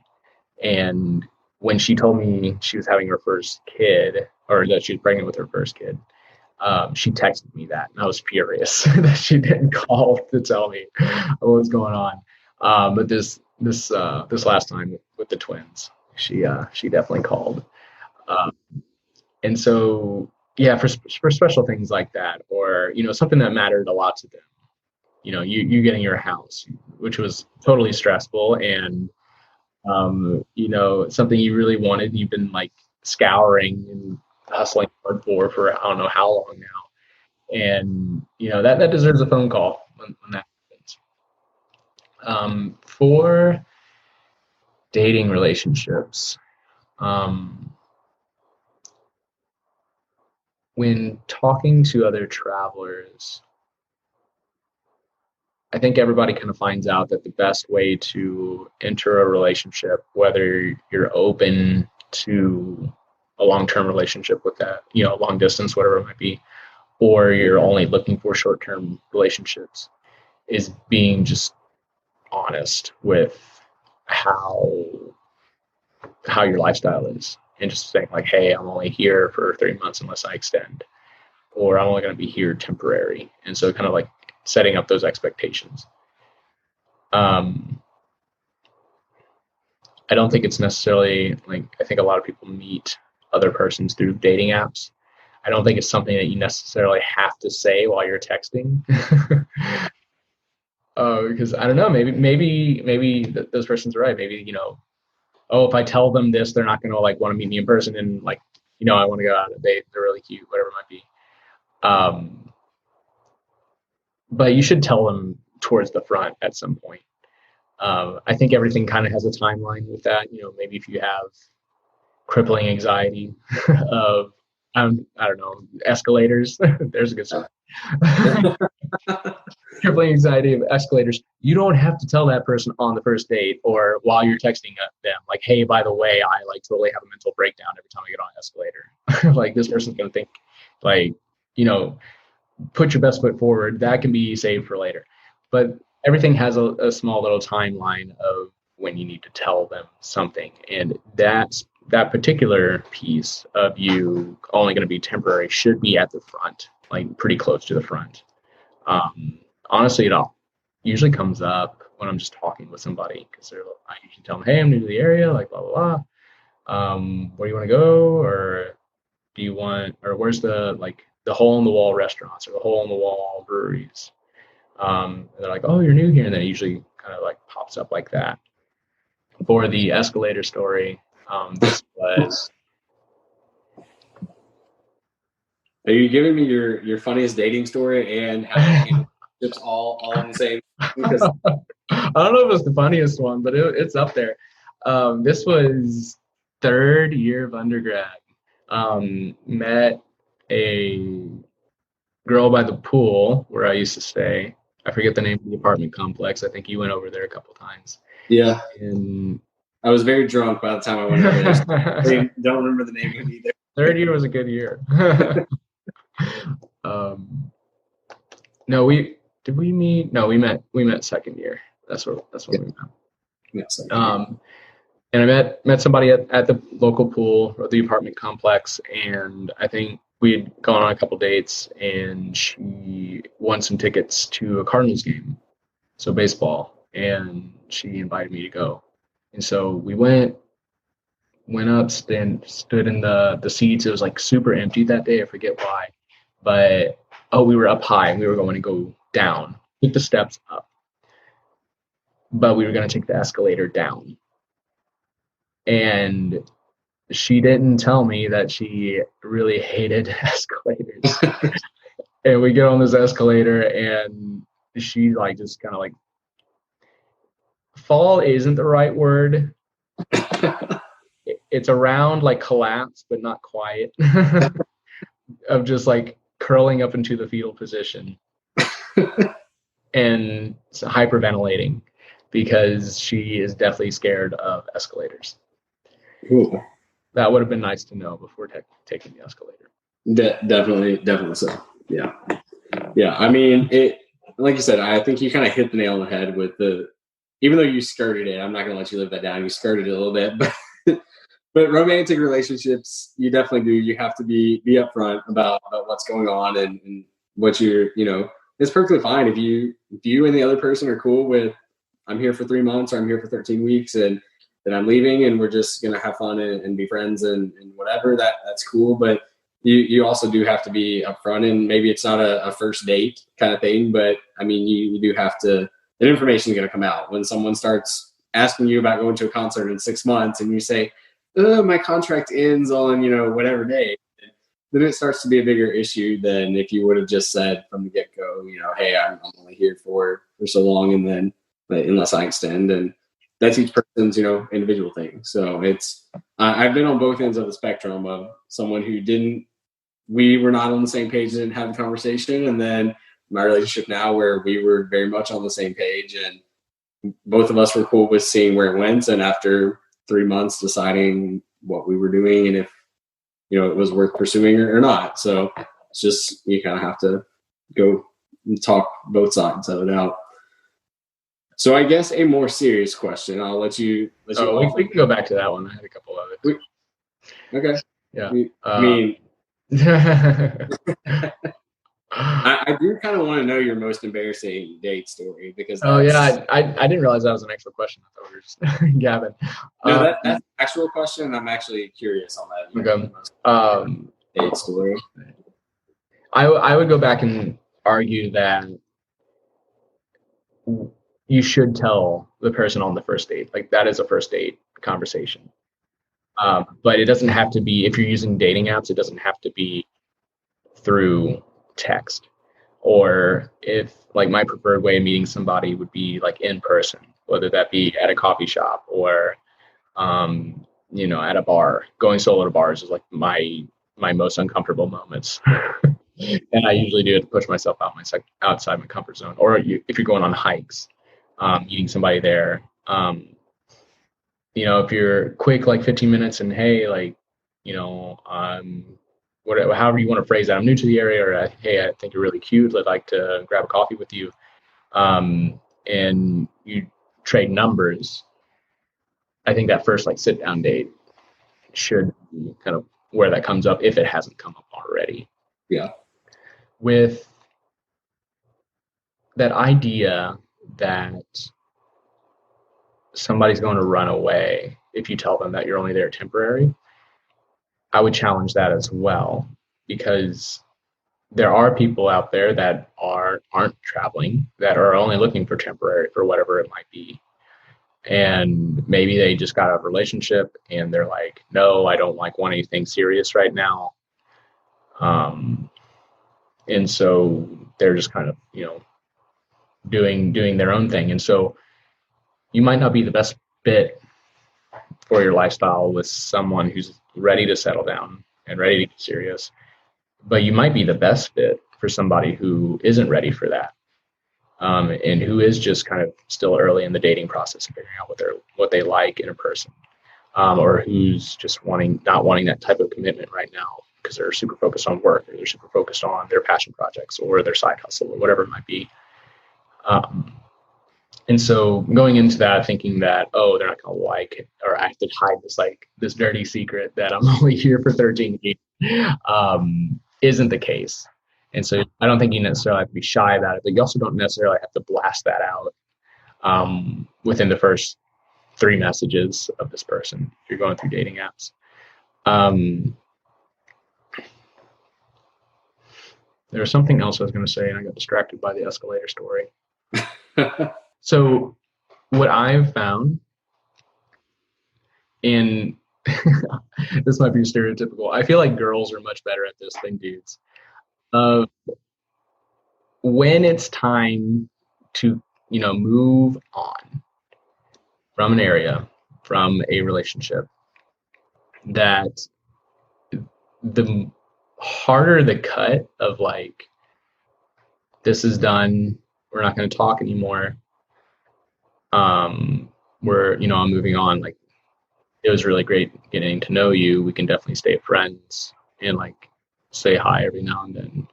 And when she told me she was having her first kid, or that she was pregnant with her first kid, she texted me that, and I was furious that she didn't call to tell me what was going on. But this last time with the twins, she definitely called. And so, yeah, for special things like that, or, something that mattered a lot to them, you getting your house, which was totally stressful, and, something you really wanted, you've been like scouring and hustling hard for I don't know how long now. And, that deserves a phone call when that happens. For dating relationships, when talking to other travelers, I think everybody kind of finds out that the best way to enter a relationship, whether you're open to a long-term relationship with that, long distance, whatever it might be, or you're only looking for short-term relationships, is being just honest with how your lifestyle is, and just saying like, hey, I'm only here for 3 months unless I extend, or I'm only going to be here temporary. And so kind of like setting up those expectations. I don't think it's necessarily like, I think a lot of people meet other persons through dating apps. I don't think it's something that you necessarily have to say while you're texting. Because I don't know, maybe those persons are right. Maybe, if I tell them this, they're not going to like want to meet me in person, and like, I want to go out on a date. They're really cute, whatever it might be. But you should tell them towards the front at some point. I think everything kind of has a timeline with that. Maybe if you have crippling anxiety of I don't know, escalators. There's a good story. Crippling anxiety of escalators. You don't have to tell that person on the first date or while you're texting them, like, hey, by the way, I like totally have a mental breakdown every time I get on an escalator. Like, this person's going to think, like, you know, put your best foot forward. That can be saved for later. But everything has a small little timeline of when you need to tell them something. And that particular piece of you only going to be temporary should be at the front, like pretty close to the front. Honestly, it all usually comes up when I'm just talking with somebody, because I usually tell them, hey, I'm new to the area, like blah, blah, blah. Where do you want to go? Or do you want, or where's the hole in the wall restaurants or the hole in the wall breweries? And they're like, oh, you're new here. And then it usually kind of like pops up like that. For the escalator story, this was. Are you giving me your funniest dating story and how it's all in the same? Because I don't know if it's the funniest one, but it's up there. This was third year of undergrad. Met a girl by the pool where I used to stay. I forget the name of the apartment complex. I think you went over there a couple times. Yeah. And I was very drunk by the time I went over there. So I don't remember the name of it either. Third year was a good year. No, we meet? No, we met second year. That's when we met. Yes. And I met somebody at the local pool or the apartment complex, and I think we had gone on a couple dates, and she won some tickets to a Cardinals game, so baseball, and she invited me to go. And so we went up, stood in the seats. It was like super empty that day. I forget why, but we were up high and we were going to go down, took the steps up, but we were going to take the escalator down. And she didn't tell me that she really hated escalators. And we get on this escalator, and she like just kind of like, fall isn't the right word. It's around like collapse, but not quite. Of just like curling up into the fetal position and hyperventilating because she is deathly scared of escalators. Cool. That would have been nice to know before taking the escalator. Definitely so. Yeah. I mean, like you said, I think you kind of hit the nail on the head with even though you skirted it, I'm not going to let you live that down. You skirted it a little bit, but romantic relationships, you definitely do. You have to be upfront about what's going on and what it's perfectly fine if you and the other person are cool with, I'm here for 3 months or I'm here for 13 weeks and then I'm leaving and we're just going to have fun and be friends and whatever, that's cool. But you also do have to be upfront, and maybe it's not a first date kind of thing, but I mean, you do have to, that information is going to come out when someone starts asking you about going to a concert in 6 months and you say, my contract ends on, whatever day, then it starts to be a bigger issue than if you would have just said from the get-go, hey, I'm only here for so long, and then unless I extend, and that's each person's, individual thing. So I've been on both ends of the spectrum of someone who we were not on the same page, didn't have a conversation, and then my relationship now where we were very much on the same page and both of us were cool with seeing where it went. And after 3 months deciding what we were doing and if, it was worth pursuing or not. So it's just, you kind of have to go and talk both sides of it out. So I guess a more serious question, I'll let you. We can go back to that one. I had a couple of it. Okay. Yeah. I mean, I do kind of want to know your most embarrassing date story because. I didn't realize that was an actual question. I thought we were just gabbing. No, that's an actual question. I'm actually curious on that. Okay. Date story. I would go back and argue that you should tell the person on the first date. Like, that is a first date conversation. But it doesn't have to be, if you're using dating apps, it doesn't have to be through text. Or if, like, my preferred way of meeting somebody would be like in person, whether that be at a coffee shop or, at a bar. Going solo to bars is like my my most uncomfortable moments. And I usually do it to push myself outside my comfort zone. Or if you're going on hikes, meeting somebody there, if you're quick, like 15 minutes and hey, like, whatever, however you want to phrase that, I'm new to the area, or hey, I think you're really cute, I'd like to grab a coffee with you. And you trade numbers. I think that first like sit down date should be kind of where that comes up if it hasn't come up already. Yeah. With that idea that somebody's going to run away if you tell them that you're only there temporary, I would challenge that as well, because there are people out there that aren't traveling, that are only looking for temporary for whatever it might be. And maybe they just got out of a relationship and they're like, no, I don't want anything serious right now. And so they're just kind of, doing their own thing. And so you might not be the best fit for your lifestyle with someone who's ready to settle down and ready to get serious, but you might be the best fit for somebody who isn't ready for that. And who is just kind of still early in the dating process and figuring out what they like in a person, or who's just not wanting that type of commitment right now because they're super focused on work, or they're super focused on their passion projects or their side hustle or whatever it might be. And so going into that thinking that, oh, they're not going to like it, or I have to hide this dirty secret that I'm only here for 13 years, isn't the case. And so I don't think you necessarily have to be shy about it, but you also don't necessarily have to blast that out within the first 3 messages of this person if you're going through dating apps. There was something else I was going to say, and I got distracted by the escalator story. So what I've found, and this might be stereotypical, I feel like girls are much better at this than dudes. When it's time to, move on from an area, from a relationship, that the harder the cut of like, this is done, we're not going to talk anymore, I'm moving on, like, it was really great getting to know you, we can definitely stay friends and like say hi every now and then.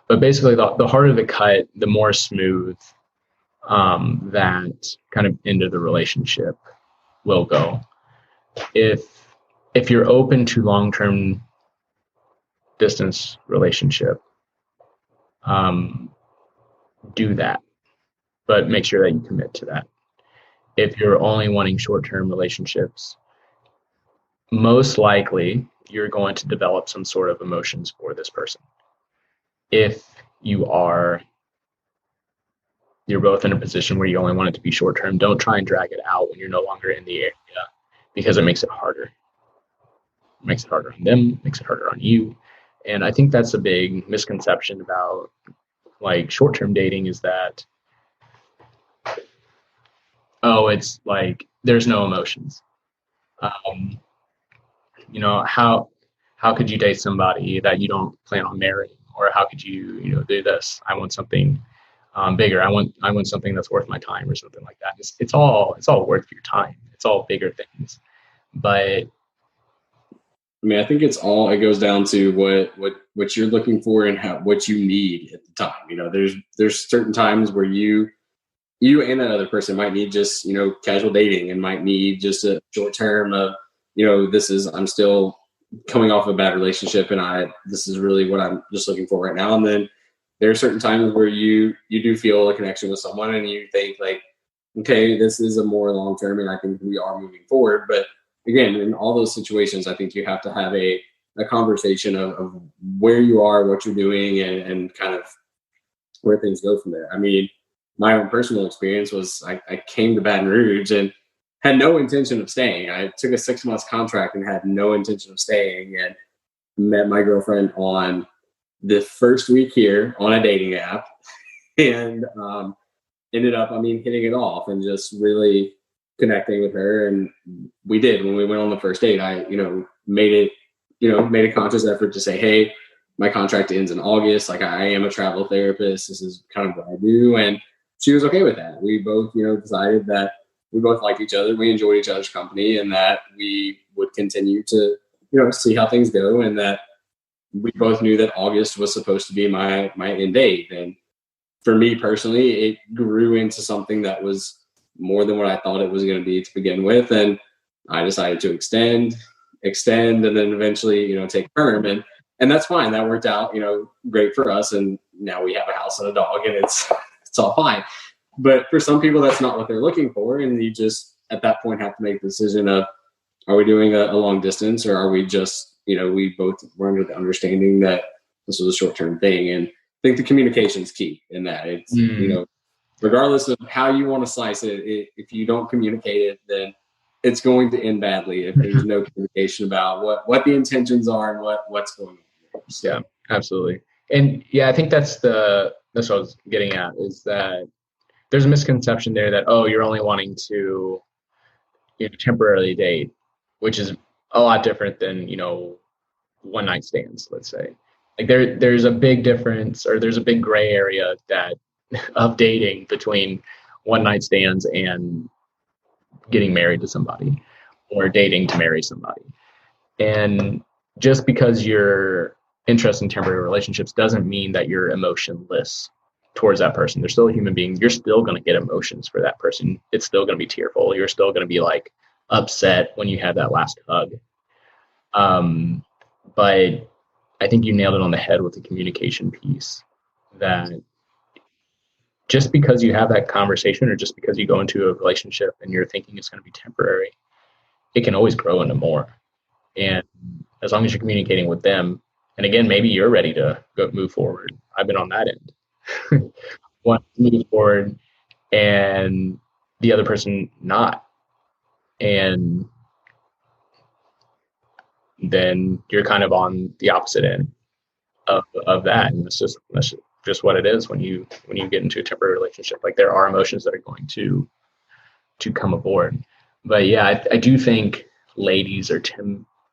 But basically the harder the cut, the more smooth that kind of end of the relationship will go. If you're open to long-term distance relationship, do that, but make sure that you commit to that. If you're only wanting short-term relationships, most likely you're going to develop some sort of emotions for this person. If you're both in a position where you only want it to be short-term, don't try and drag it out when you're no longer in the area, because it makes it harder. It makes it harder on them, makes it harder on you. And I think that's a big misconception about like short-term dating, is that, oh, it's like there's no emotions. How could you date somebody that you don't plan on marrying? Or how could you, do this? I want something bigger. I want something that's worth my time, or something like that. It's all worth your time. It's all bigger things. But I mean, I think it goes down to what you're looking for and what you need at the time. There's certain times where you and that other person might need just, casual dating, and might need just a short term of, I'm still coming off a bad relationship, and this is really what I'm just looking for right now. And then there are certain times where you do feel a connection with someone, and you think like, okay, this is a more long-term, and I think we are moving forward. But again, in all those situations, I think you have to have a conversation of where you are, what you're doing, and kind of where things go from there. I mean, my own personal experience was I came to Baton Rouge and had no intention of staying. I took a 6-month contract and had no intention of staying, and met my girlfriend on the first week here on a dating app, and ended up, hitting it off and just really connecting with her. And we did, when we went on the first date, I, made it made a conscious effort to say, hey, my contract ends in August. Like, I am a travel therapist. This is kind of what I do. And she was okay with that. We both, decided that we both liked each other. We enjoyed each other's company, and that we would continue to, see how things go. And that we both knew that August was supposed to be my end date. And for me personally, it grew into something that was more than what I thought it was going to be to begin with. And I decided to extend, and then eventually, take perm. And that's fine. That worked out, great for us. And now we have a house and a dog, and it's all fine. But for some people, that's not what they're looking for. And you just, at that point, have to make the decision of, are we doing a long distance, or are we just, we both were under the understanding that this was a short-term thing. And I think the communication is key in that. It's, regardless of how you want to slice it, if you don't communicate it, then it's going to end badly if there's no communication about what the intentions are and what's going on. So. Yeah, absolutely. And yeah, I think that's what I was getting at, is that there's a misconception there that, you're only wanting to temporarily date, which is a lot different than, one night stands, let's say. Like there's a big difference, or there's a big gray area of dating between one night stands and getting married to somebody, or dating to marry somebody. And just because you're interested in temporary relationships doesn't mean that you're emotionless towards that person. They're still a human being. You're still going to get emotions for that person. It's still going to be tearful. You're still going to be like upset when you have that last hug. But I think you nailed it on the head with the communication piece, that just because you have that conversation, or just because you go into a relationship and you're thinking it's going to be temporary, it can always grow into more. And as long as you're communicating with them, and again, maybe you're ready to move forward. I've been on that end. Want to move forward, and the other person not. And then you're kind of on the opposite end of that. And that's just what it is when you get into a temporary relationship. Like, there are emotions that are going to come aboard. But yeah, I do think ladies are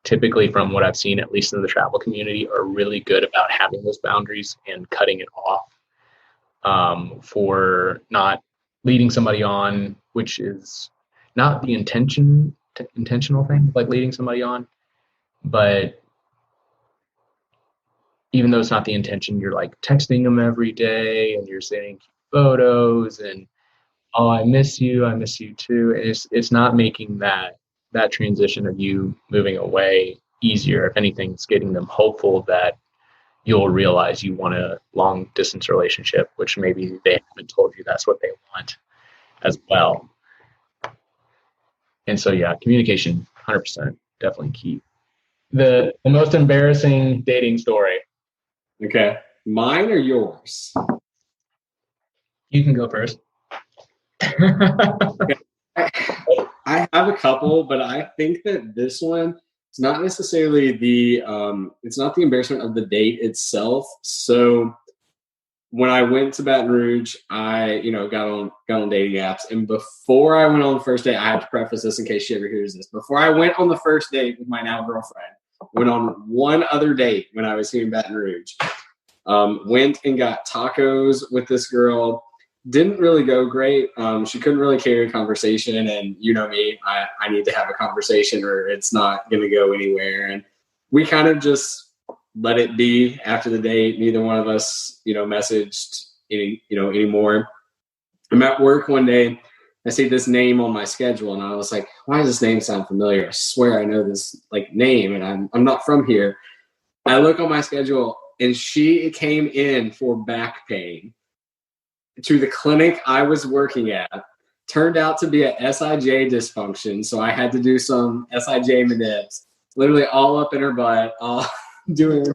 typically, from what I've seen, at least in the travel community, are really good about having those boundaries and cutting it off, for not leading somebody on, which is not the intentional thing, like leading somebody on. But even though it's not the intention, you're like texting them every day, and you're sending photos, and I miss you too. And it's not making that transition of you moving away easier. If anything, it's getting them hopeful that you'll realize you want a long distance relationship, which maybe they haven't told you that's what they want as well. And so, yeah, communication, 100%, definitely key. The most embarrassing dating story. Okay. Mine or yours? You can go first. I have a couple, but I think that this one is not necessarily it's not the embarrassment of the date itself. So when I went to Baton Rouge, I, got on dating apps. And before I went on the first date, I have to preface this in case she ever hears this. Before I went on the first date with my now girlfriend, went on one other date when I was here in Baton Rouge. Went and got tacos with this girl. Didn't really go great. She couldn't really carry a conversation, and you know me, I need to have a conversation or it's not going to go anywhere. And we kind of just let it be after the date. Neither one of us, messaged anymore. I'm at work one day. I see this name on my schedule, and I was like, why does this name sound familiar? I swear I know this name, and I'm not from here. I look on my schedule, and she came in for back pain to the clinic I was working at. Turned out to be a SIJ dysfunction, so I had to do some SIJ manips, literally all up in her butt, all doing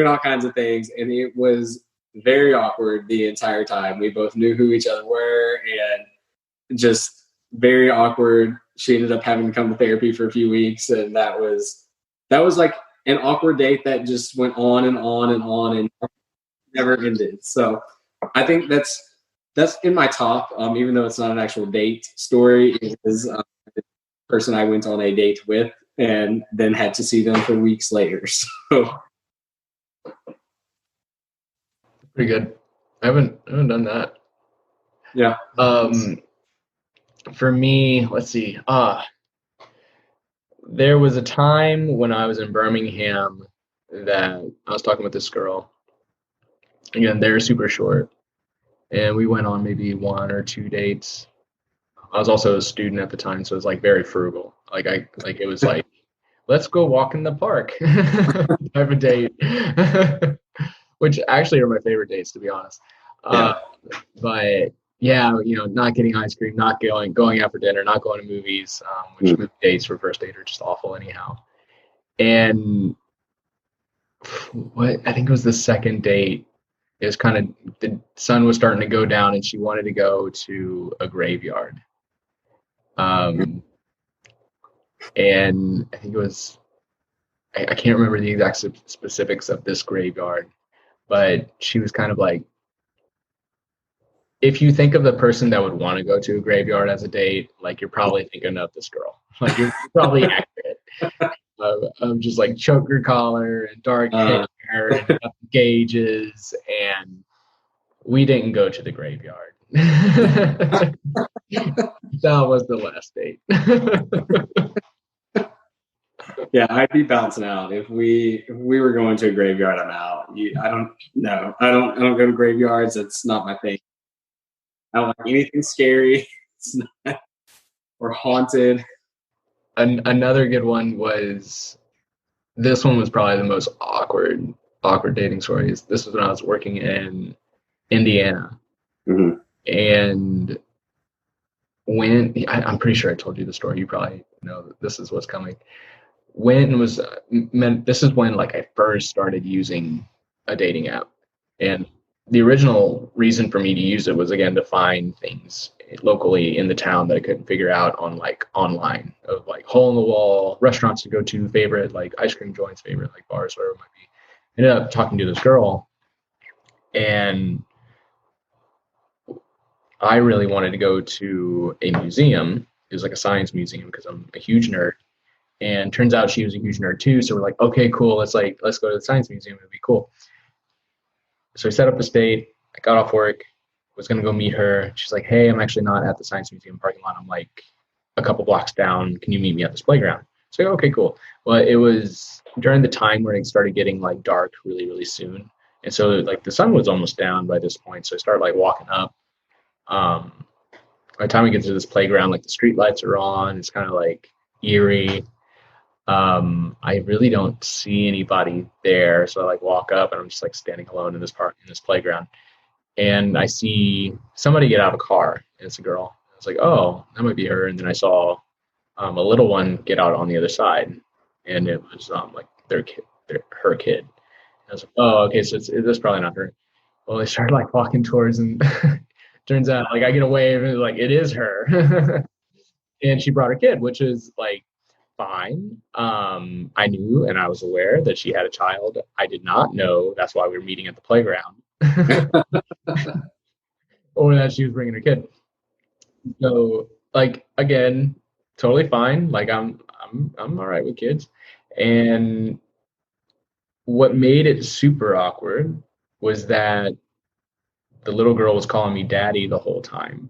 all kinds of things, and it was very awkward the entire time. We both knew who each other were, and just very awkward. She ended up having to come to therapy for a few weeks, and that was like an awkward date that just went on and on and on and never ended. So I think that's in my top, even though it's not an actual date story. It is the person I went on a date with and then had to see them for weeks later. So pretty good. I haven't done that. yeah. For me, let's see. There was a time when I was in Birmingham that I was talking with this girl. Again, they're super short, and we went on maybe 1 or 2 dates. I was also a student at the time, so it was like very frugal. It was like, let's go walk in the park type of date, which actually are my favorite dates, to be honest. But yeah, not getting ice cream, not going out for dinner, not going to movies, which movie dates for first date are just awful anyhow. And I think it was the second date. It was kind of, the sun was starting to go down and she wanted to go to a graveyard. And I think it was, I can't remember the exact specifics of this graveyard, but she was kind of like, if you think of the person that would want to go to a graveyard as a date, like you're probably thinking of this girl. Like you're probably accurate. Of just like choker collar and dark hair and gauges, and we didn't go to the graveyard. That was the last date. Yeah, I'd be bouncing out if we were going to a graveyard. I'm out. I don't go to graveyards. It's not my thing. I don't like anything scary. It's not, or haunted. Another good one was, this one was probably the most awkward dating stories. This was when I was working in Indiana. Mm-hmm. And I'm pretty sure I told you the story. You probably know this is what's coming. This is when like I first started using a dating app. And the original reason for me to use it was, again, to find things locally in the town that I couldn't figure out on like online, of like hole in the wall restaurants to go to, favorite like ice cream joints, favorite like bars, whatever it might be. Ended up talking to this girl, and I really wanted to go to a museum. It was like a science museum because I'm a huge nerd, and turns out she was a huge nerd too. So we're like, okay, cool. Let's go to the science museum. It'd be cool. So we set up this date. I got off work, was going to go meet her. She's like, hey, I'm actually not at the science museum parking lot. I'm like a couple blocks down. Can you meet me at this playground? So okay, cool. Well, it was during the time where it started getting like dark really, really soon. And so like the sun was almost down by this point. So I started like walking up. By the time we get to this playground, like the street lights are on. It's kind of like eerie. I really don't see anybody there. So I like walk up and I'm just like standing alone in this playground. And I see somebody get out of a car, and it's a girl. I was like, oh, that might be her. And then I saw a little one get out on the other side, and it was like her kid. And I was like, oh, okay, so it's probably not her. Well, they started like walking towards, and turns out like I get a wave, and like it is her. And she brought her kid, which is like fine. I knew and I was aware that she had a child. I did not know that's why we were meeting at the playground. Or that she was bringing her kid. So like, again, totally fine. Like I'm all right with kids. And what made it super awkward was that the little girl was calling me daddy the whole time.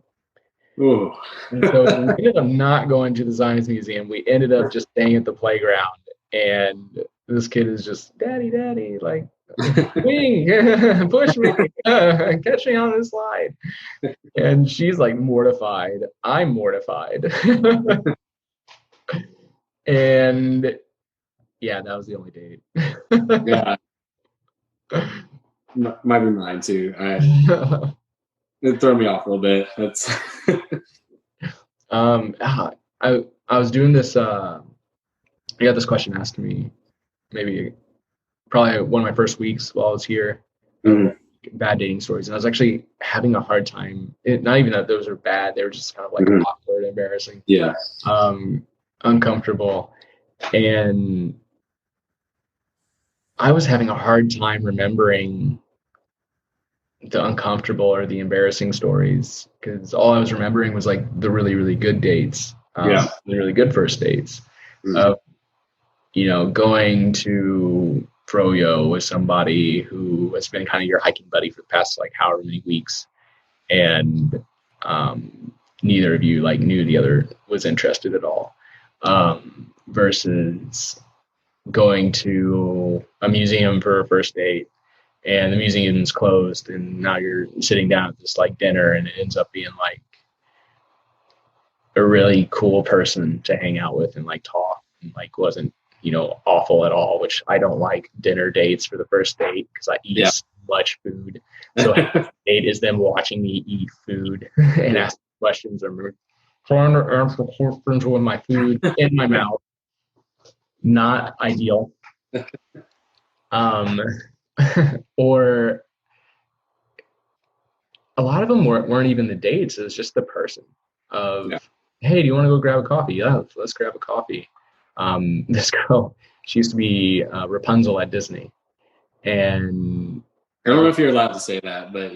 Ooh. And so we ended up not going to the science museum. We ended up just staying at the playground, and this kid is just daddy, like wing, push me, catch me on this slide. And she's like mortified. I'm mortified. And yeah, that was the only date. Yeah. Might be mine too. It threw me off a little bit. That's I was doing this. I got this question asked to me, probably one of my first weeks while I was here. Bad dating stories, and I was actually having a hard time. Not even that those were bad; they were just kind of like awkward, embarrassing, uncomfortable, and I was having a hard time remembering the uncomfortable or the embarrassing stories, because all I was remembering was like the really, really good dates, the really good first dates. going to Froyo with somebody who has been kind of your hiking buddy for the past like however many weeks, and neither of you like knew the other was interested at all, versus going to a museum for a first date and the museum's closed and now you're sitting down at this like dinner and it ends up being like a really cool person to hang out with and like talk, and like wasn't awful at all, which I don't like dinner dates for the first date because I eat so much food. So date is them watching me eat food and ask questions or trying to answer questions with my food in my mouth. Not ideal. Or a lot of them weren't even the dates. It was just the person of, hey, do you want to go grab a coffee? Yeah, let's grab a coffee. This girl, she used to be Rapunzel at Disney, and I don't know if you're allowed to say that, but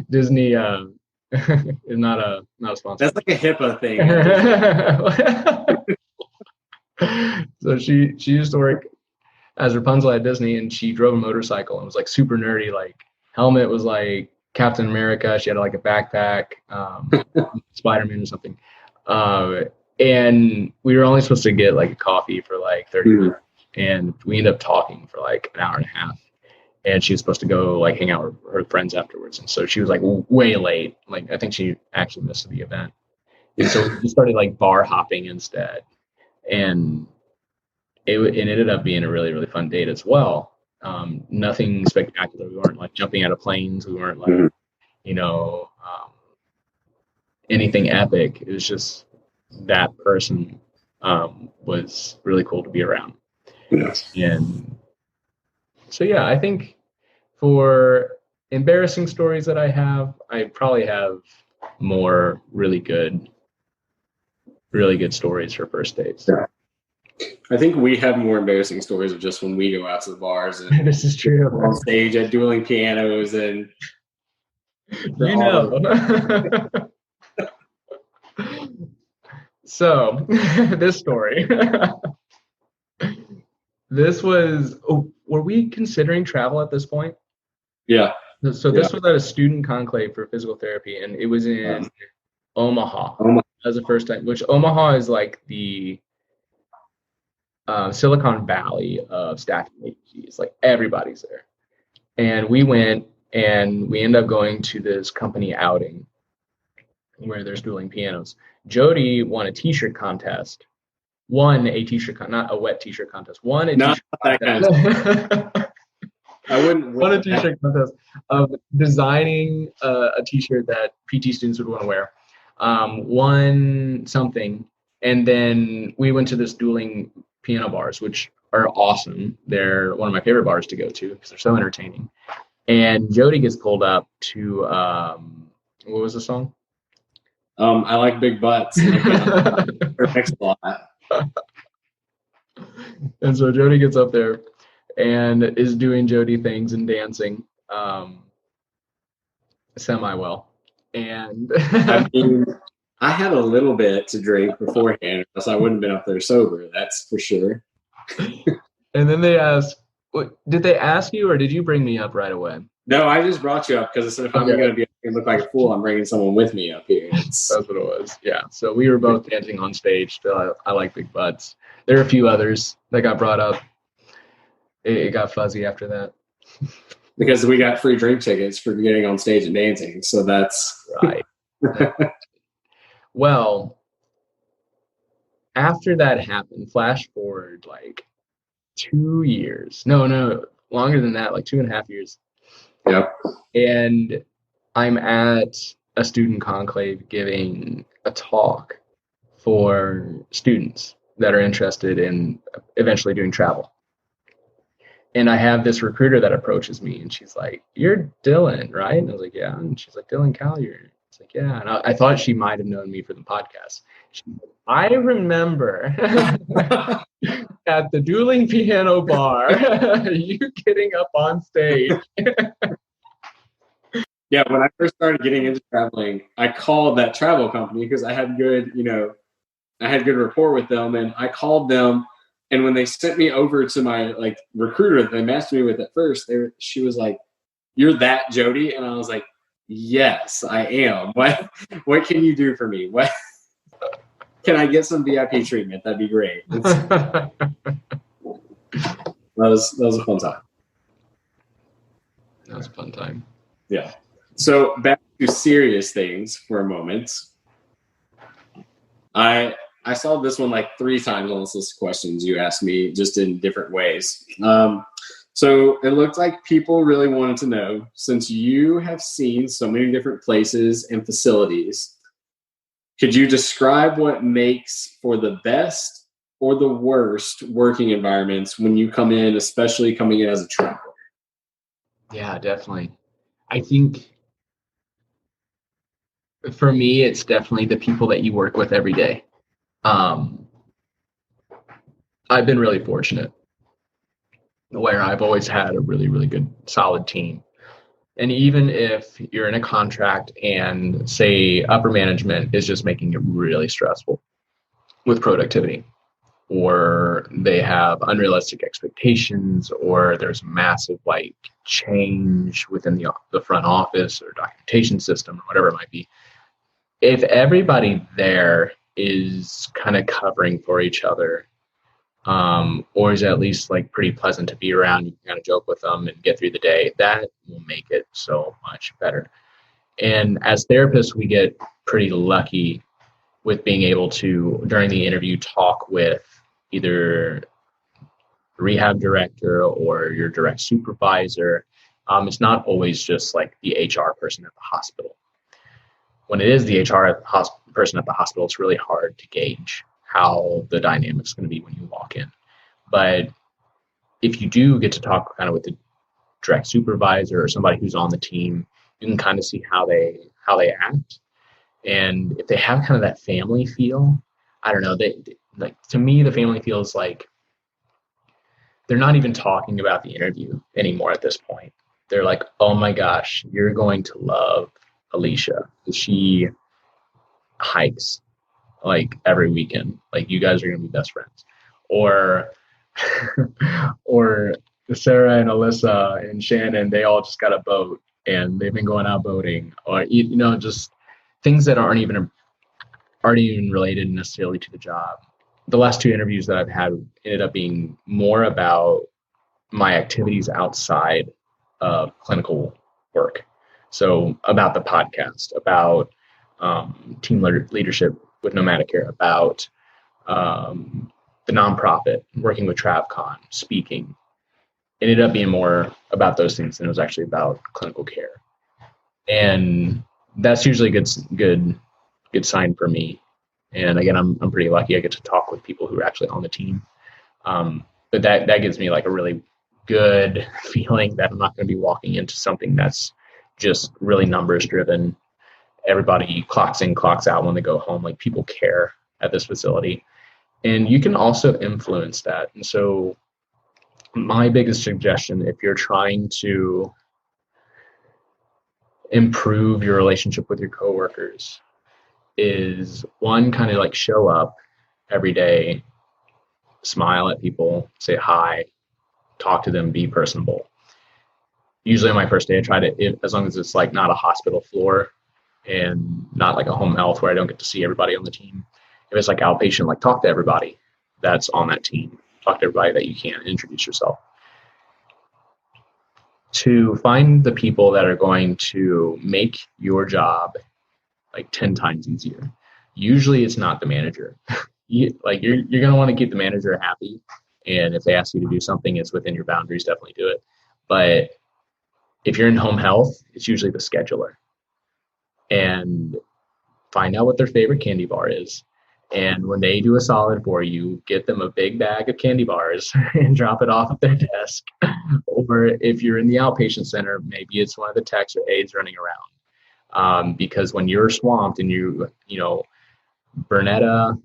Disney is not a sponsor. That's like a HIPAA thing. So she used to work as Rapunzel at Disney, and she drove a motorcycle and was like super nerdy. Like helmet was like Captain America. She had like a backpack, Spider-Man or something. And we were only supposed to get like a coffee for like 30 minutes, and we ended up talking for like an hour and a half. And she was supposed to go like hang out with her friends afterwards, and so she was like way late. Like I think she actually missed the event, and so we started like bar hopping instead. And it ended up being a really, really fun date as well. Nothing spectacular. We weren't like jumping out of planes. We weren't like, anything epic. It was just that person was really cool to be around. Yes. And so, yeah, I think for embarrassing stories that I probably have more really good stories for first dates. Yeah. I think we have more embarrassing stories of just when we go out to the bars and this is true on stage at dueling pianos and So this story, this was, were we considering travel at this point? Yeah. So this was at a student conclave for physical therapy, and it was in Omaha. That was the first time, which Omaha is like the Silicon Valley of staffing agencies. Like everybody's there. And we went and we ended up going to this company outing where there's dueling pianos. Jodi won a t-shirt contest. Not a wet t-shirt contest. Won a t-shirt contest. I wouldn't won a t-shirt contest of designing a t-shirt that PT students would want to wear. Won something, and then we went to this dueling piano bars, which are awesome. They're one of my favorite bars to go to because they're so entertaining. And Jodi gets pulled up to what was the song? I like big butts. Her next lot. And so Jodi gets up there and is doing Jodi things and dancing semi well. And I had a little bit to drink beforehand, else I wouldn't have been up there sober. That's for sure. And then they asked, did they ask you, or did you bring me up right away? No, I just brought you up because I said if I'm going to be up here and look like a fool, I'm bringing someone with me up here. That's what it was. Yeah. So we were both dancing on stage. I like big butts. There are a few others that got brought up. It got fuzzy after that. Because we got free drink tickets for getting on stage and dancing. So that's right. Well, after that happened, flash forward like 2 years. No, longer than that, like 2.5 years. Yep. And I'm at a student conclave giving a talk for students that are interested in eventually doing travel. And I have this recruiter that approaches me, and she's like, "You're Dylan, right?" And I was like, "Yeah." And she's like, "Dylan Collier." It's like, "Yeah." And I thought she might have known me for the podcast. I remember at the dueling piano bar, you getting up on stage. Yeah, when I first started getting into traveling, I called that travel company because I had good, I had good rapport with them, and I called them. And when they sent me over to my like recruiter that they matched me with at first, she was like, "You're that Jodi?" And I was like, "Yes, I am. What can you do for me? What can I get some VIP treatment? That'd be great." That was a fun time. That was a fun time. Yeah. So back to serious things for a moment. I saw this one like 3 times on this list of questions you asked me, just in different ways. So it looked like people really wanted to know, since you have seen so many different places and facilities, could you describe what makes for the best or the worst working environments when you come in, especially coming in as a traveler? Yeah, definitely. I think for me, it's definitely the people that you work with every day. I've been really fortunate where I've always had a really, really good, solid team. And even if you're in a contract and say upper management is just making it really stressful with productivity, or they have unrealistic expectations, or there's massive like change within the front office or documentation system or whatever it might be, if everybody there is kind of covering for each other, or is at least like pretty pleasant to be around, you can kind of joke with them and get through the day, that will make it so much better. And as therapists, we get pretty lucky with being able to, during the interview, talk with either rehab director or your direct supervisor. It's not always just like the HR person at the hospital. When it is the HR person at the hospital, it's really hard to gauge how the dynamic's going to be when you walk in. But if you do get to talk kind of with the direct supervisor or somebody who's on the team, you can kind of see how they act. And if they have kind of that family feel, I don't know, they like, to me, the family feels like they're not even talking about the interview anymore at this point. They're like, "Oh my gosh, you're going to love Alicia. She hikes like every weekend. Like, you guys are going to be best friends." Or Sarah and Alyssa and Shannon, they all just got a boat and they've been going out boating, or, you know, just things that aren't even related necessarily to the job. The last 2 interviews that I've had ended up being more about my activities outside of clinical work. So about the podcast, about team leadership with Nomadicare, about the nonprofit, working with TravCon, speaking. It ended up being more about those things than it was actually about clinical care. And that's usually a good sign for me. And again, I'm pretty lucky. I get to talk with people who are actually on the team. But that gives me like a really good feeling that I'm not going to be walking into something that's just really numbers driven. Everybody clocks in, clocks out when they go home. Like, people care at this facility. And you can also influence that. And so my biggest suggestion, if you're trying to improve your relationship with your coworkers, is one, kind of like show up every day, smile at people, say hi, talk to them, be personable. Usually on my first day, I try to, as long as it's like not a hospital floor and not like a home health where I don't get to see everybody on the team. If it's like outpatient, like talk to everybody that's on that team. Talk to everybody that you can, introduce yourself. To find the people that are going to make your job like 10 times easier. Usually it's not the manager. You're going to want to keep the manager happy. And if they ask you to do something, it's within your boundaries, definitely do it. But if you're in home health, it's usually the scheduler. And find out what their favorite candy bar is. And when they do a solid for you, get them a big bag of candy bars and drop it off at their desk. Or if you're in the outpatient center, maybe it's one of the techs or aides running around. Because when you're swamped and you know, Bernetta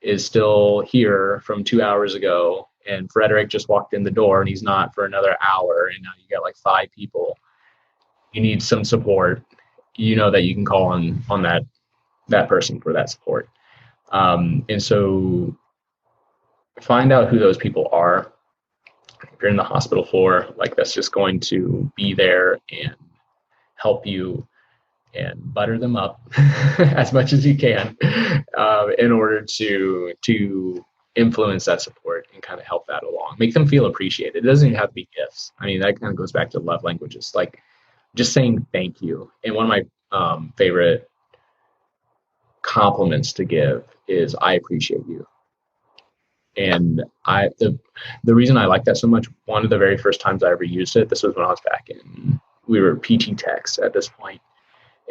is still here from 2 hours ago, and Frederick just walked in the door and he's not for another hour, and now you got like 5 people, you need some support. You know that you can call on that person for that support. And so find out who those people are. If you're in the hospital floor, like that's just going to be there and help you and butter them up as much as you can in order to influence that support and kind of help that along. Make them feel appreciated. It doesn't even have to be gifts. I mean, that kind of goes back to love languages, like just saying thank you. And one of my favorite compliments to give is I appreciate you. And the reason I like that so much, one of the very first times I ever used it, this was when I was back in, we were PT techs at this point.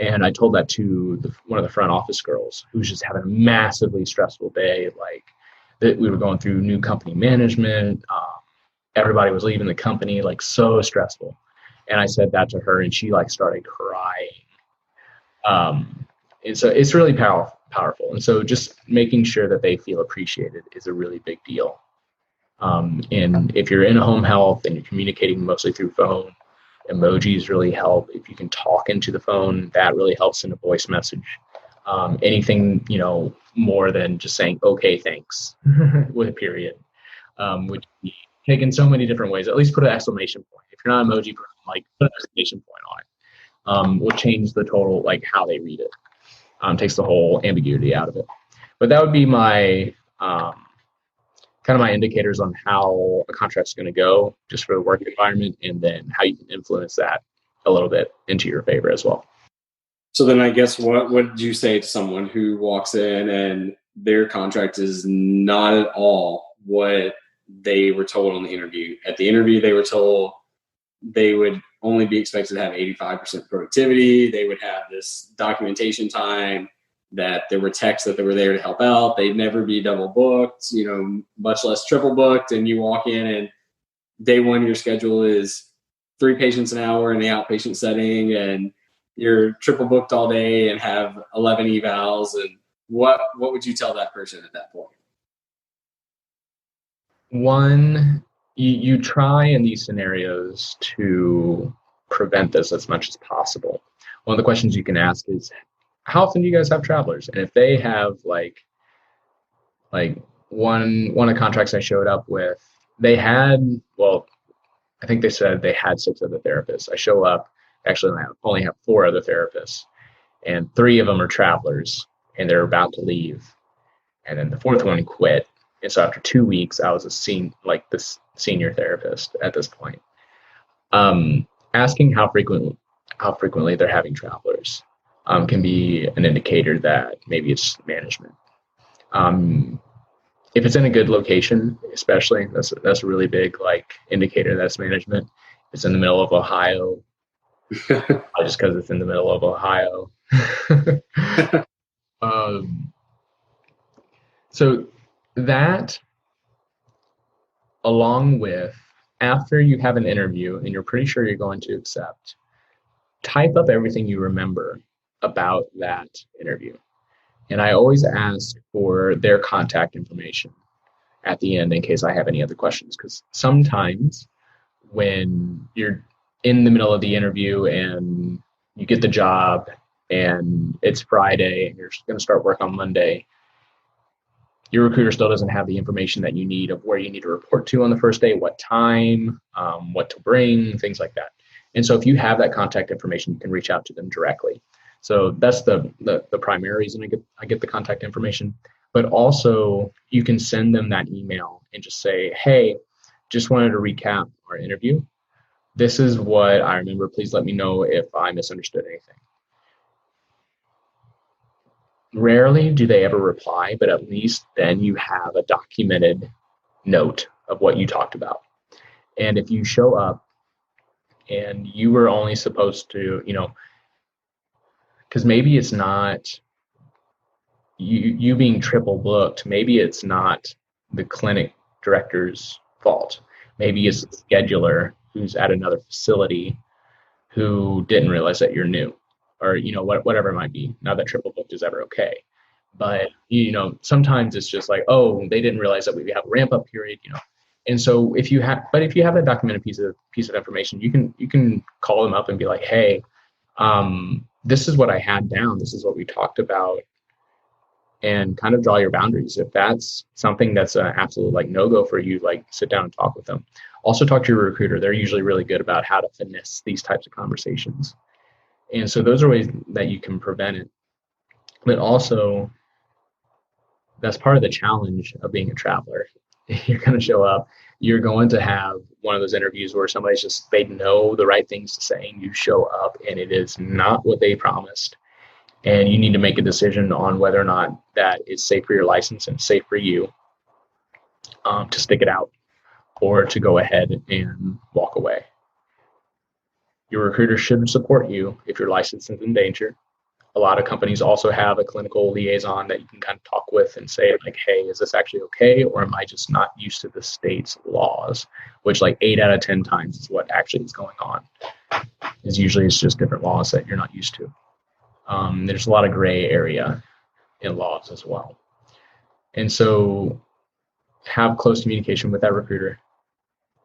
And I told that to one of the front office girls who was just having a massively stressful day. Like that we were going through new company management. Everybody was leaving the company, like so stressful. And I said that to her and she like started crying. And so it's really powerful. And so just making sure that they feel appreciated is a really big deal. And if you're in a home health and you're communicating mostly through phone, emojis really help. If you can talk into the phone, that really helps in a voice message. Anything, more than just saying, okay, thanks, with a period, would be taken so many different ways. At least put an exclamation point. If you're not an emoji person, like put an exclamation point on it. Will change the total, like how they read it. Takes the whole ambiguity out of it. But that would be my kind of my indicators on how a contract's going to go just for the work environment, and then how you can influence that a little bit into your favor as well. So then I guess what would you say to someone who walks in and their contract is not at all what they were told on the interview? At the interview, they were told they would only be expected to have 85% productivity. They would have this documentation time, that there were techs that they were there to help out. They'd never be double booked, much less triple booked. And you walk in and day one, your schedule is 3 patients an hour in the outpatient setting, and you're triple booked all day and have 11 evals. And what would you tell that person at that point? One, you try in these scenarios to prevent this as much as possible. One of the questions you can ask is, how often do you guys have travelers? And if they have like one of the contracts I showed up with, they had, I think they said they had 6 other therapists. I show up, actually I only have 4 other therapists, and 3 of them are travelers and they're about to leave. And then the 4th one quit. And so after 2 weeks, I was this senior therapist at this point. Asking how frequently they're having travelers can be an indicator that maybe it's management. If it's in a good location, especially, that's a really big indicator that's management. If it's in the middle of Ohio, just because it's in the middle of Ohio. So that, along with, after you have an interview and you're pretty sure you're going to accept, type up everything you remember about that interview. And I always ask for their contact information at the end in case I have any other questions, because sometimes when you're in the middle of the interview and you get the job and it's Friday and you're going to start work on Monday, your recruiter still doesn't have the information that you need of where you need to report to on the first day, what time, what to bring, things like that. And so if you have that contact information, you can reach out to them directly. So that's the primary reason I get the contact information. But also you can send them that email and just say, hey, just wanted to recap our interview. This is what I remember. Please let me know if I misunderstood anything. Rarely do they ever reply, but at least then you have a documented note of what you talked about. And if you show up and you were only supposed to, because maybe it's not you being triple booked, maybe it's not the clinic director's fault. Maybe it's the scheduler who's at another facility who didn't realize that you're new. Or, whatever it might be. Not that triple booked is ever okay. But, sometimes it's just like, oh, they didn't realize that we have a ramp up period, And so if you have a documented piece of information, you can call them up and be like, hey, this is what I had down. This is what we talked about. and kind of draw your boundaries. If that's something that's an absolute like no-go for you, like sit down and talk with them. Also talk to your recruiter. They're usually really good about how to finesse these types of conversations. And so those are ways that you can prevent it. But also, that's part of the challenge of being a traveler. You're going to show up. You're going to have one of those interviews where somebody's just, they know the right things to say, and you show up and it is not what they promised. And you need to make a decision on whether or not that is safe for your license and safe for you to stick it out or to go ahead and walk away. Your recruiter should support you if your license is in danger. A lot of companies also have a clinical liaison that you can kind of talk with and say like, hey, is this actually okay? Or am I just not used to the state's laws? Which like 8 out of 10 times is what actually is going on. Is usually it's just different laws that you're not used to. There's a lot of gray area in laws as well. And so have close communication with that recruiter.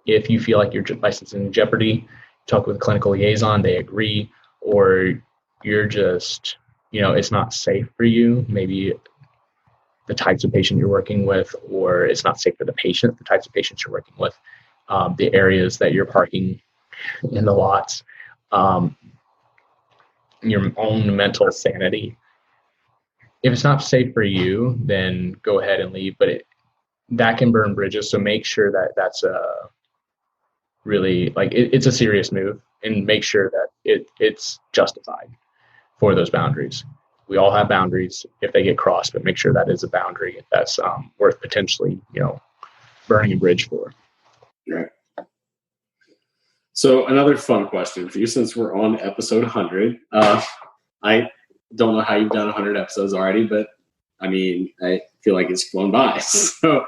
If you feel like your license is in jeopardy, talk with a clinical liaison, they agree, or you're just, it's not safe for you. Maybe the types of patient you're working with, or it's not safe for the patient, the types of patients you're working with, the areas that you're parking in the lots, your own mental sanity. If it's not safe for you, then go ahead and leave, but that can burn bridges. So make sure that that's really it's a serious move, and make sure that it's justified for those boundaries. We all have boundaries if they get crossed, but make sure that is a boundary that's worth potentially, burning a bridge for. Right. So another fun question for you, since we're on episode 100. I don't know how you've done 100 episodes already, but I mean, I feel like it's flown by. So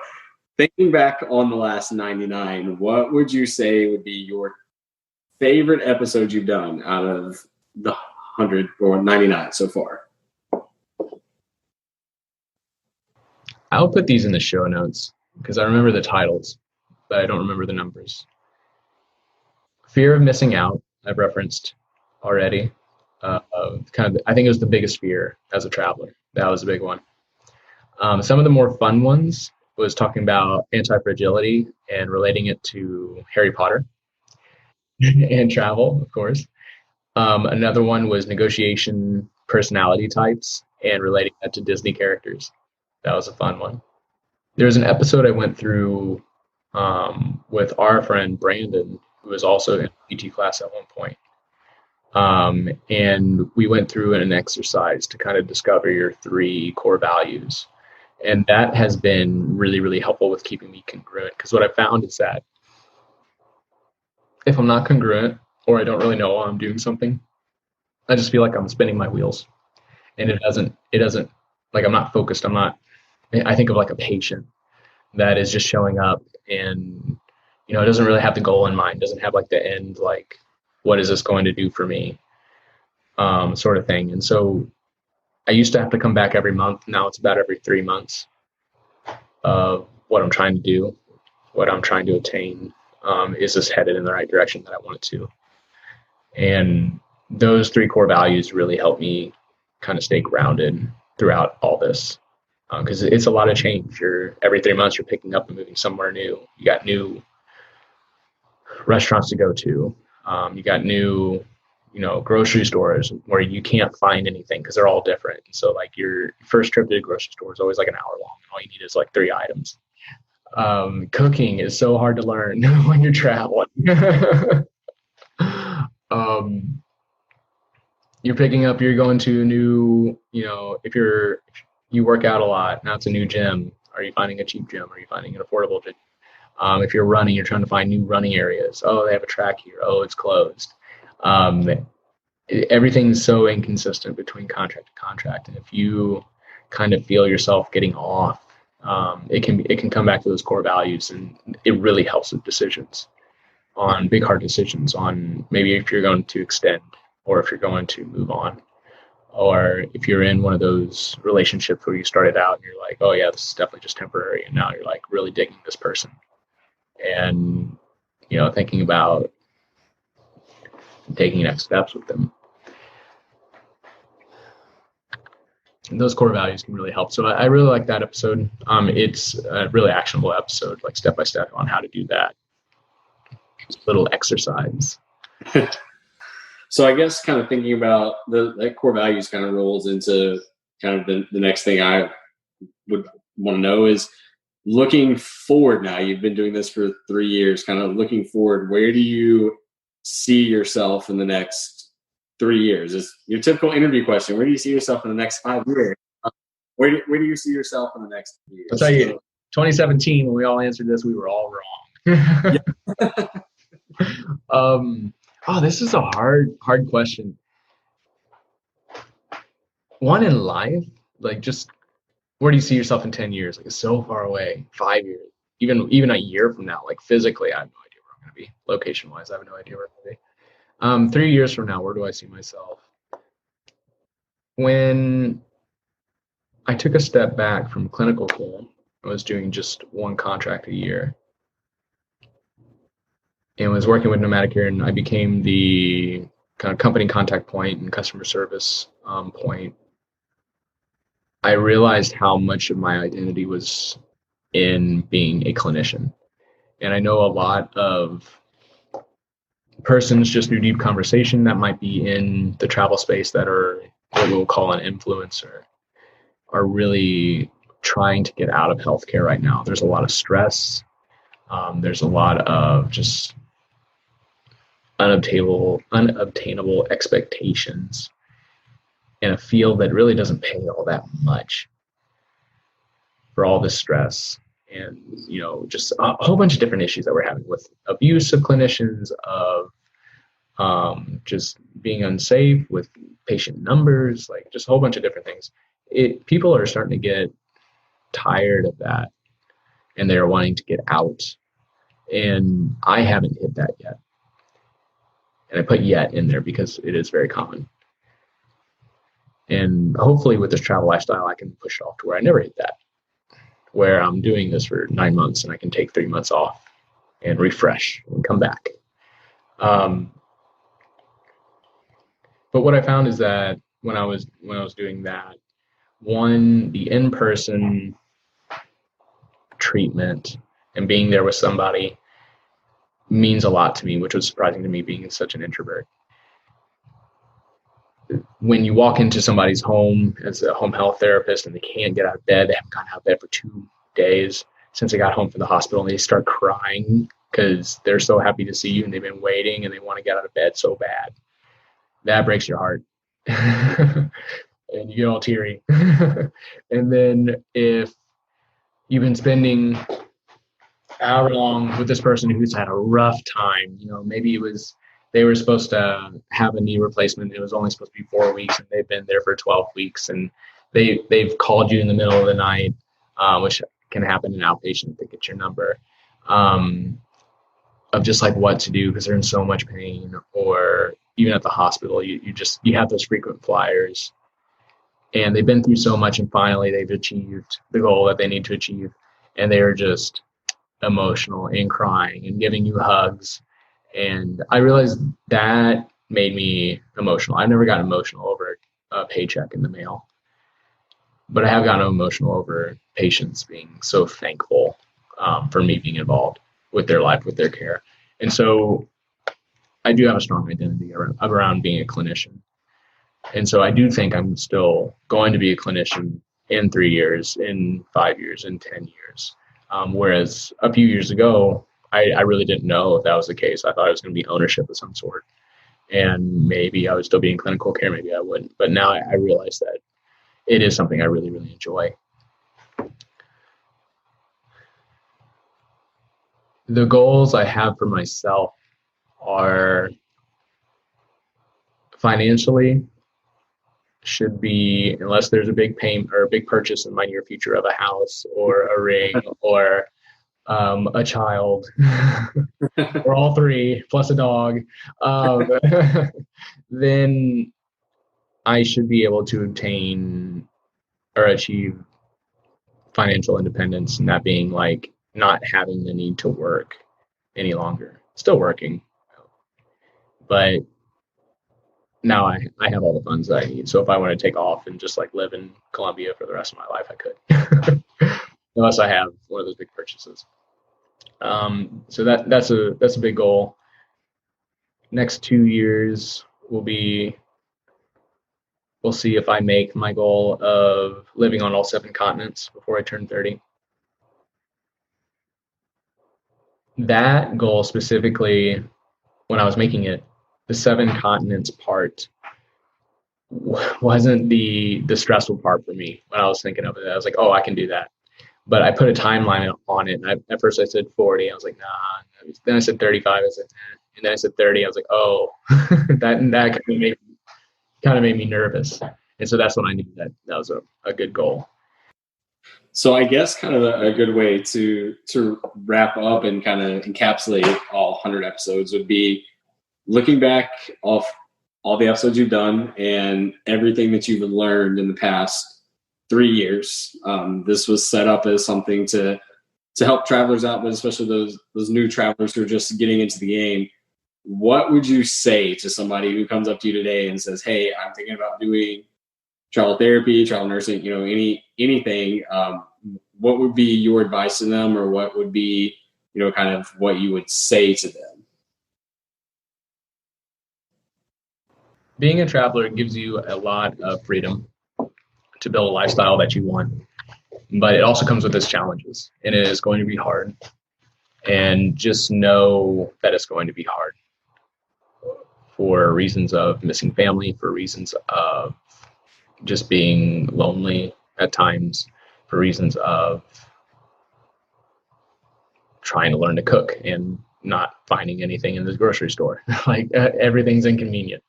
thinking back on the last 99, what would you say would be your favorite episode you've done out of the 100 or 99 so far? I'll put these in the show notes because I remember the titles, but I don't remember the numbers. Fear of missing out, I've referenced already. I think it was the biggest fear as a traveler. That was a big one. Some of the more fun ones was talking about anti-fragility and relating it to Harry Potter and travel, of course. Another one was negotiation personality types and relating that to Disney characters. That was a fun one. There was an episode I went through with our friend Brandon, who was also in a PT class at one point. And we went through an exercise to kind of discover your 3 core values. And that has been really, really helpful with keeping me congruent. Because what I found is that if I'm not congruent, or I don't really know why I'm doing something, I just feel like I'm spinning my wheels. And it doesn't, like I'm not focused. I think of like a patient that is just showing up and, it doesn't really have the goal in mind, doesn't have like the end, like, what is this going to do for me? Sort of thing. And so I used to have to come back every month. Now it's about every 3 months of what I'm trying to do, what I'm trying to attain. Is this headed in the right direction that I want it to? And those 3 core values really help me kind of stay grounded throughout all this. Because it's a lot of change. Every 3 months, you're picking up and moving somewhere new. You got new restaurants to go to. You got new, grocery stores where you can't find anything because they're all different. And so like your first trip to the grocery store is always like an hour long. All you need is like 3 items. Cooking is so hard to learn when you're traveling. You're going to a new, if you work out a lot, now it's a new gym. Are you finding a cheap gym? Are you finding an affordable gym? If you're running, you're trying to find new running areas. Oh, they have a track here. Oh, it's closed. Everything's so inconsistent between contract to contract. And if you kind of feel yourself getting off, it can come back to those core values, and it really helps with decisions on big, hard decisions on maybe if you're going to extend or if you're going to move on, or if you're in one of those relationships where you started out and you're like, oh yeah, this is definitely just temporary. And now you're like really digging this person and, thinking about taking next steps with them. those core values can really help. So I really like that episode. It's a really actionable episode, like step by step on how to do that. Little exercise. So I guess kind of thinking about that core values kind of rolls into kind of the next thing I would want to know is looking forward. Now you've been doing this for 3 years, kind of looking forward. Where do you see yourself in the next 3 years? Is your typical interview question. Where do you see yourself in the next 5 years? Where do you see yourself in the next 3 years? I'll tell you, 2017, when we all answered this, we were all wrong. This is a hard question. One, in life, like, just where do you see yourself in 10 years? Like, it's so far away. 5 years, even a year from now. Like, physically, I have no idea where I'm going to be. Location wise, I have no idea where I'm going to be. 3 years from now, where do I see myself? When I took a step back from clinical care, I was doing just one contract a year and was working with Nomadic Care, and I became the kind of company contact point and customer service point. I realized how much of my identity was in being a clinician. And I know a lot of persons just through deep conversation that might be in the travel space that are what we'll call an influencer are really trying to get out of healthcare right now. There's a lot of stress. There's a lot of just unobtainable expectations in a field that really doesn't pay all that much for all this stress and, just a whole bunch of different issues that we're having with abuse of clinicians, of just being unsafe with patient numbers, like just a whole bunch of different things. People are starting to get tired of that and they're wanting to get out. And I haven't hit that yet. And I put yet in there because it is very common. And hopefully with this travel lifestyle, I can push it off to where I never hit that, where I'm doing this for 9 months and I can take 3 months off and refresh and come back. But what I found is that when I was doing that, one, the in-person treatment and being there with somebody means a lot to me, which was surprising to me being such an introvert. When you walk into somebody's home as a home health therapist and they can't get out of bed, they haven't gotten out of bed for 2 days since they got home from the hospital, and they start crying because they're so happy to see you and they've been waiting and they want to get out of bed so bad. That breaks your heart. And you get all teary. And then if you've been spending however long with this person who's had a rough time, maybe they were supposed to have a knee replacement. It was only supposed to be 4 weeks and they've been there for 12 weeks and they've called you in the middle of the night, which can happen in outpatient if they get your number, of just like what to do because they're in so much pain. Or even at the hospital, you have those frequent flyers and they've been through so much and finally they've achieved the goal that they need to achieve. And they are just emotional and crying and giving you hugs. And I realized that made me emotional. I've never gotten emotional over a paycheck in the mail, but I have gotten emotional over patients being so thankful for me being involved with their life, with their care. And so I do have a strong identity around being a clinician. And so I do think I'm still going to be a clinician in 3 years, in 5 years, in 10 years. Whereas a few years ago, I really didn't know if that was the case. I thought it was going to be ownership of some sort. And maybe I would still be in clinical care, maybe I wouldn't. But now I realize that it is something I really, really enjoy. The goals I have for myself are financially should be, unless there's a big payment or a big purchase in my near future of a house or a ring or a child or all three plus a dog, then I should be able to obtain or achieve financial independence, and that being like not having the need to work any longer. Still working, but now I have all the funds that I need. So if I want to take off and just like live in Colombia for the rest of my life, I could, unless I have one of those big purchases. So that's a big goal. Next 2 years we'll see if I make my goal of living on all 7 continents before I turn 30. That goal specifically, when I was making it, the 7 continents part wasn't the stressful part for me when I was thinking of it. I was like, oh, I can do that. But I put a timeline on it. And at first I said 40. I was like, nah. Then I said 35. I said, and then I said 30. I was like, oh, that kind of made me nervous. And so that's when I knew that was a good goal. So I guess kind of a good way to wrap up and kind of encapsulate all 100 episodes would be looking back off all the episodes you've done and everything that you've learned in the past 3 years. This was set up as something to help travelers out, but especially those new travelers who are just getting into the game. What would you say to somebody who comes up to you today and says, hey, I'm thinking about doing travel therapy, travel nursing, anything? What would be your advice to them, or what would be, kind of what you would say to them? Being a traveler gives you a lot of freedom to build a lifestyle that you want, but it also comes with its challenges, and it is going to be hard. And just know that it's going to be hard for reasons of missing family, for reasons of just being lonely at times, for reasons of trying to learn to cook and not finding anything in the grocery store. Like everything's inconvenient.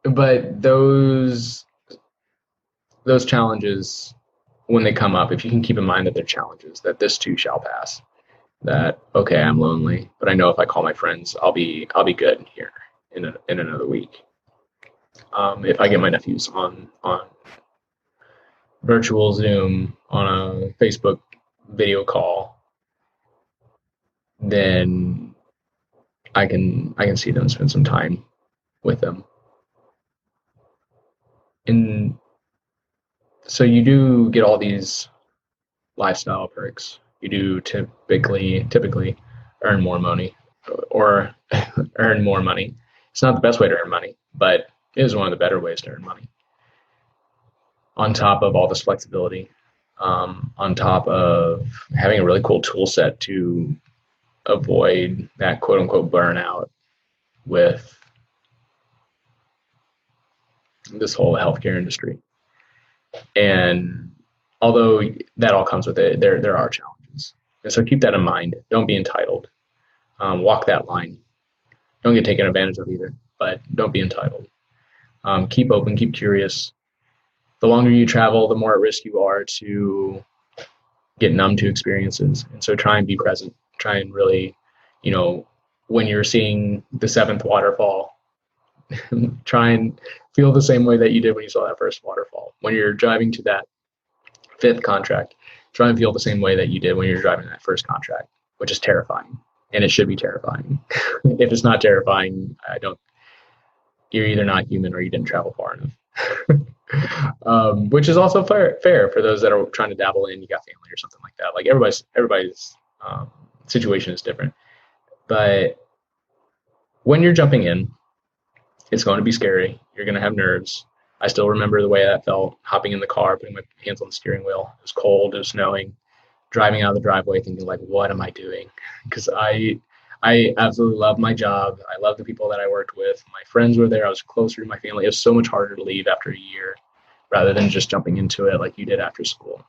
But those challenges, when they come up, if you can keep in mind that they're challenges, that this too shall pass, that, okay, I'm lonely, but I know if I call my friends, I'll be good here in another week. If I get my nephews on virtual Zoom, on a Facebook video call, then I can see them, spend some time with them. And so you do get all these lifestyle perks. You do typically earn more money, or earn more money. It's not the best way to earn money, but it is one of the better ways to earn money. On top of all this flexibility, on top of having a really cool tool set to avoid that quote unquote burnout with this whole healthcare industry. And although that all comes with it, there are challenges. And so keep that in mind. Don't be entitled. Walk that line. Don't get taken advantage of either, but don't be entitled. Keep open, keep curious. The longer you travel, the more at risk you are to get numb to experiences. And so try and be present. Try and really, when you're seeing the 7th waterfall, try and feel the same way that you did when you saw that first waterfall. When you're driving to that 5th contract, try and feel the same way that you did when you're driving that first contract, which is terrifying. And it should be terrifying. If it's not terrifying, you're either not human or you didn't travel far enough. Which is also fair for those that are trying to dabble in, you got family or something like that. Like everybody's situation is different. But when you're jumping in, it's going to be scary. You're going to have nerves. I still remember the way that felt, hopping in the car, putting my hands on the steering wheel. It was cold, it was snowing, driving out of the driveway thinking like, what am I doing? Because I absolutely love my job. I love the people that I worked with. My friends were there. I was closer to my family. It was so much harder to leave after a year rather than just jumping into it like you did after school.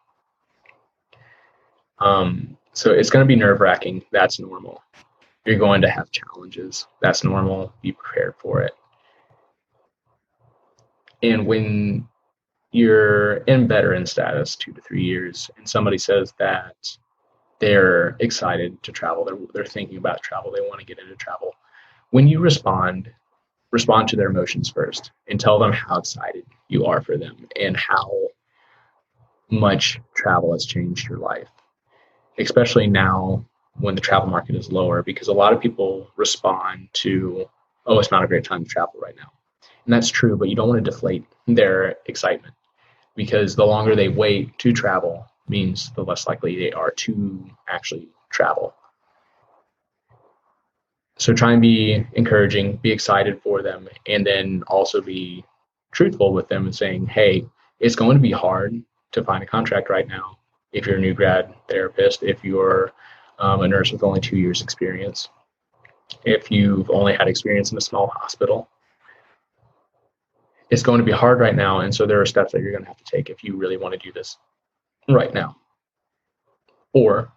So it's going to be nerve-wracking. That's normal. You're going to have challenges. That's normal. Be prepared for it. And when you're in veteran status, 2 to 3 years, and somebody says that they're excited to travel, they're thinking about travel, they want to get into travel, when you respond to their emotions first and tell them how excited you are for them and how much travel has changed your life, especially now when the travel market is lower, because a lot of people respond to oh, it's not a great time to travel right now. And that's true, but you don't want to deflate their excitement, because the longer they wait to travel means the less likely they are to actually travel. So try and be encouraging, be excited for them, and then also be truthful with them and saying, hey, it's going to be hard to find a contract right now if you're a new grad therapist, if you're a nurse with only 2 years experience, if you've only had experience in a small hospital. It's going to be hard right now, and so there are steps that you're going to have to take if you really want to do this right now. Or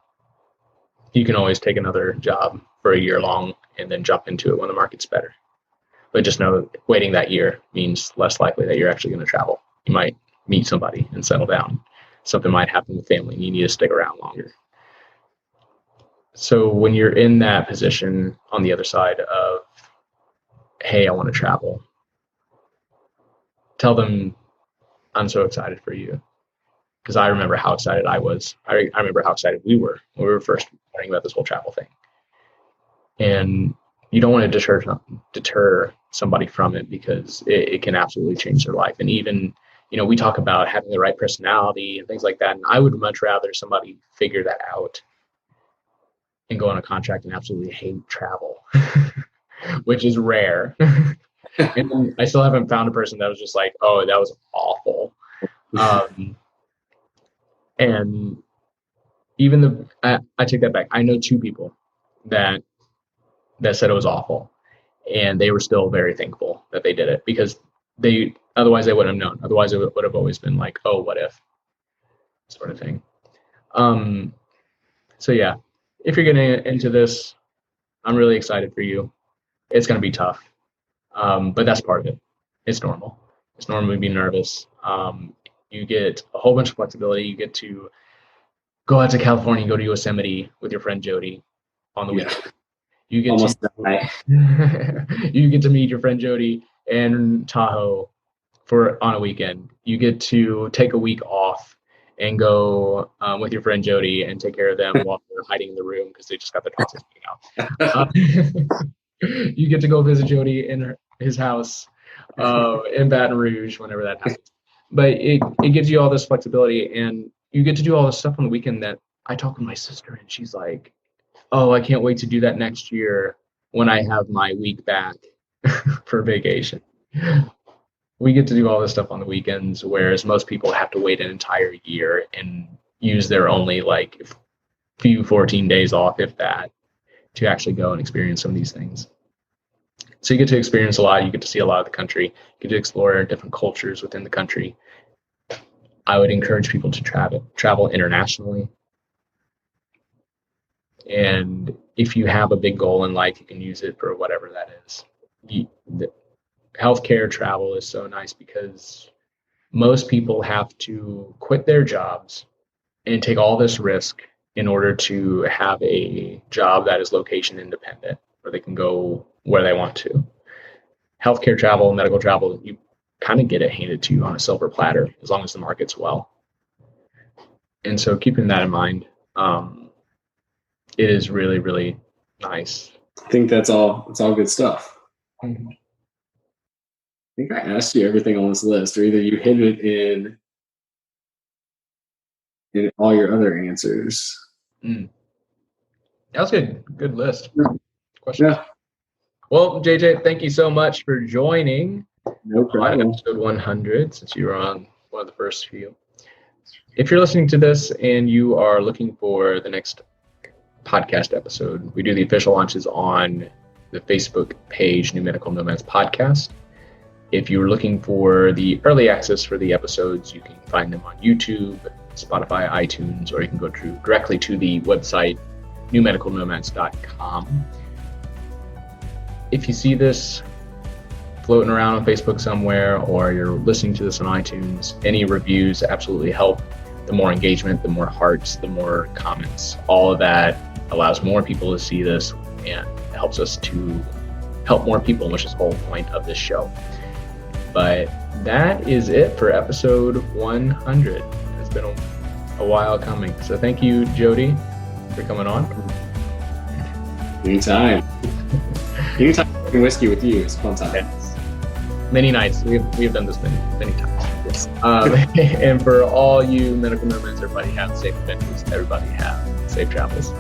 you can always take another job for a year long and then jump into it when the market's better. But just know waiting that year means less likely that you're actually going to travel. You might meet somebody and settle down. Something might happen with family and you need to stick around longer. So when you're in that position on the other side of, hey, I want to travel, tell them, I'm so excited for you. Because I remember how excited I was. I remember how excited we were when we were first learning about this whole travel thing. And you don't want to deter somebody from it, because it can absolutely change their life. And even, we talk about having the right personality and things like that. And I would much rather somebody figure that out and go on a contract and absolutely hate travel, which is rare. And I still haven't found a person that was just like, oh, that was awful. And even I take that back. I know 2 people that said it was awful, and they were still very thankful that they did it, because otherwise they wouldn't have known. Otherwise it would have always been like, oh, what if, sort of thing. So yeah, if you're getting into this, I'm really excited for you. It's going to be tough. But that's part of it. It's normal. It's normal to be nervous. You get a whole bunch of flexibility. You get to go out to California and go to Yosemite with your friend Jodi on the weekend. You get you get to meet your friend Jodi in Tahoe on a weekend. You get to take a week off and go with your friend Jodi and take care of them while they're hiding in the room because they just got their tonsils out. You get to go visit Jodi in his house in Baton Rouge whenever that happens. But it gives you all this flexibility, and you get to do all this stuff on the weekend that I talk with my sister, and she's like, oh, I can't wait to do that next year when I have my week back for vacation. We get to do all this stuff on the weekends, whereas most people have to wait an entire year and use their only few 14 days off, if that, to actually go and experience some of these things. So you get to experience a lot. You get to see a lot of the country. You get to explore different cultures within the country. I would encourage people to travel internationally. And if you have a big goal in life, you can use it for whatever that is. Healthcare travel is so nice because most people have to quit their jobs and take all this risk in order to have a job that is location independent, where they can go where they want to. Healthcare travel, medical travel, you kind of get it handed to you on a silver platter as long as the market's well. And so keeping that in mind, it is really, really nice. I think that's all good stuff. Mm-hmm. I think I asked you everything on this list, or either you hit it in all your other answers. That was good. Good list. Yeah. Questions? Yeah. Well, JJ, thank you so much for joining No problem. on episode 100, since you were on one of the first few. If you're listening to this and you are looking for the next podcast episode, we do the official launches on the Facebook page, New Medical Nomads Podcast. If you're looking for the early access for the episodes, you can find them on YouTube, Spotify, iTunes, or you can go directly to the website, newmedicalnomads.com. If you see this floating around on Facebook somewhere, or you're listening to this on iTunes, any reviews absolutely help. The more engagement, the more hearts, the more comments, all of that allows more people to see this and helps us to help more people, which is the whole point of this show. But that is it for episode 100. It's been a while coming. So thank you, Jodi, for coming on. Anytime. Anytime drinking whiskey with you is fun time. Yes. Many nights. We've done this many times. Yes. And for all you medical nomads, everybody have safe adventures. Everybody have safe travels.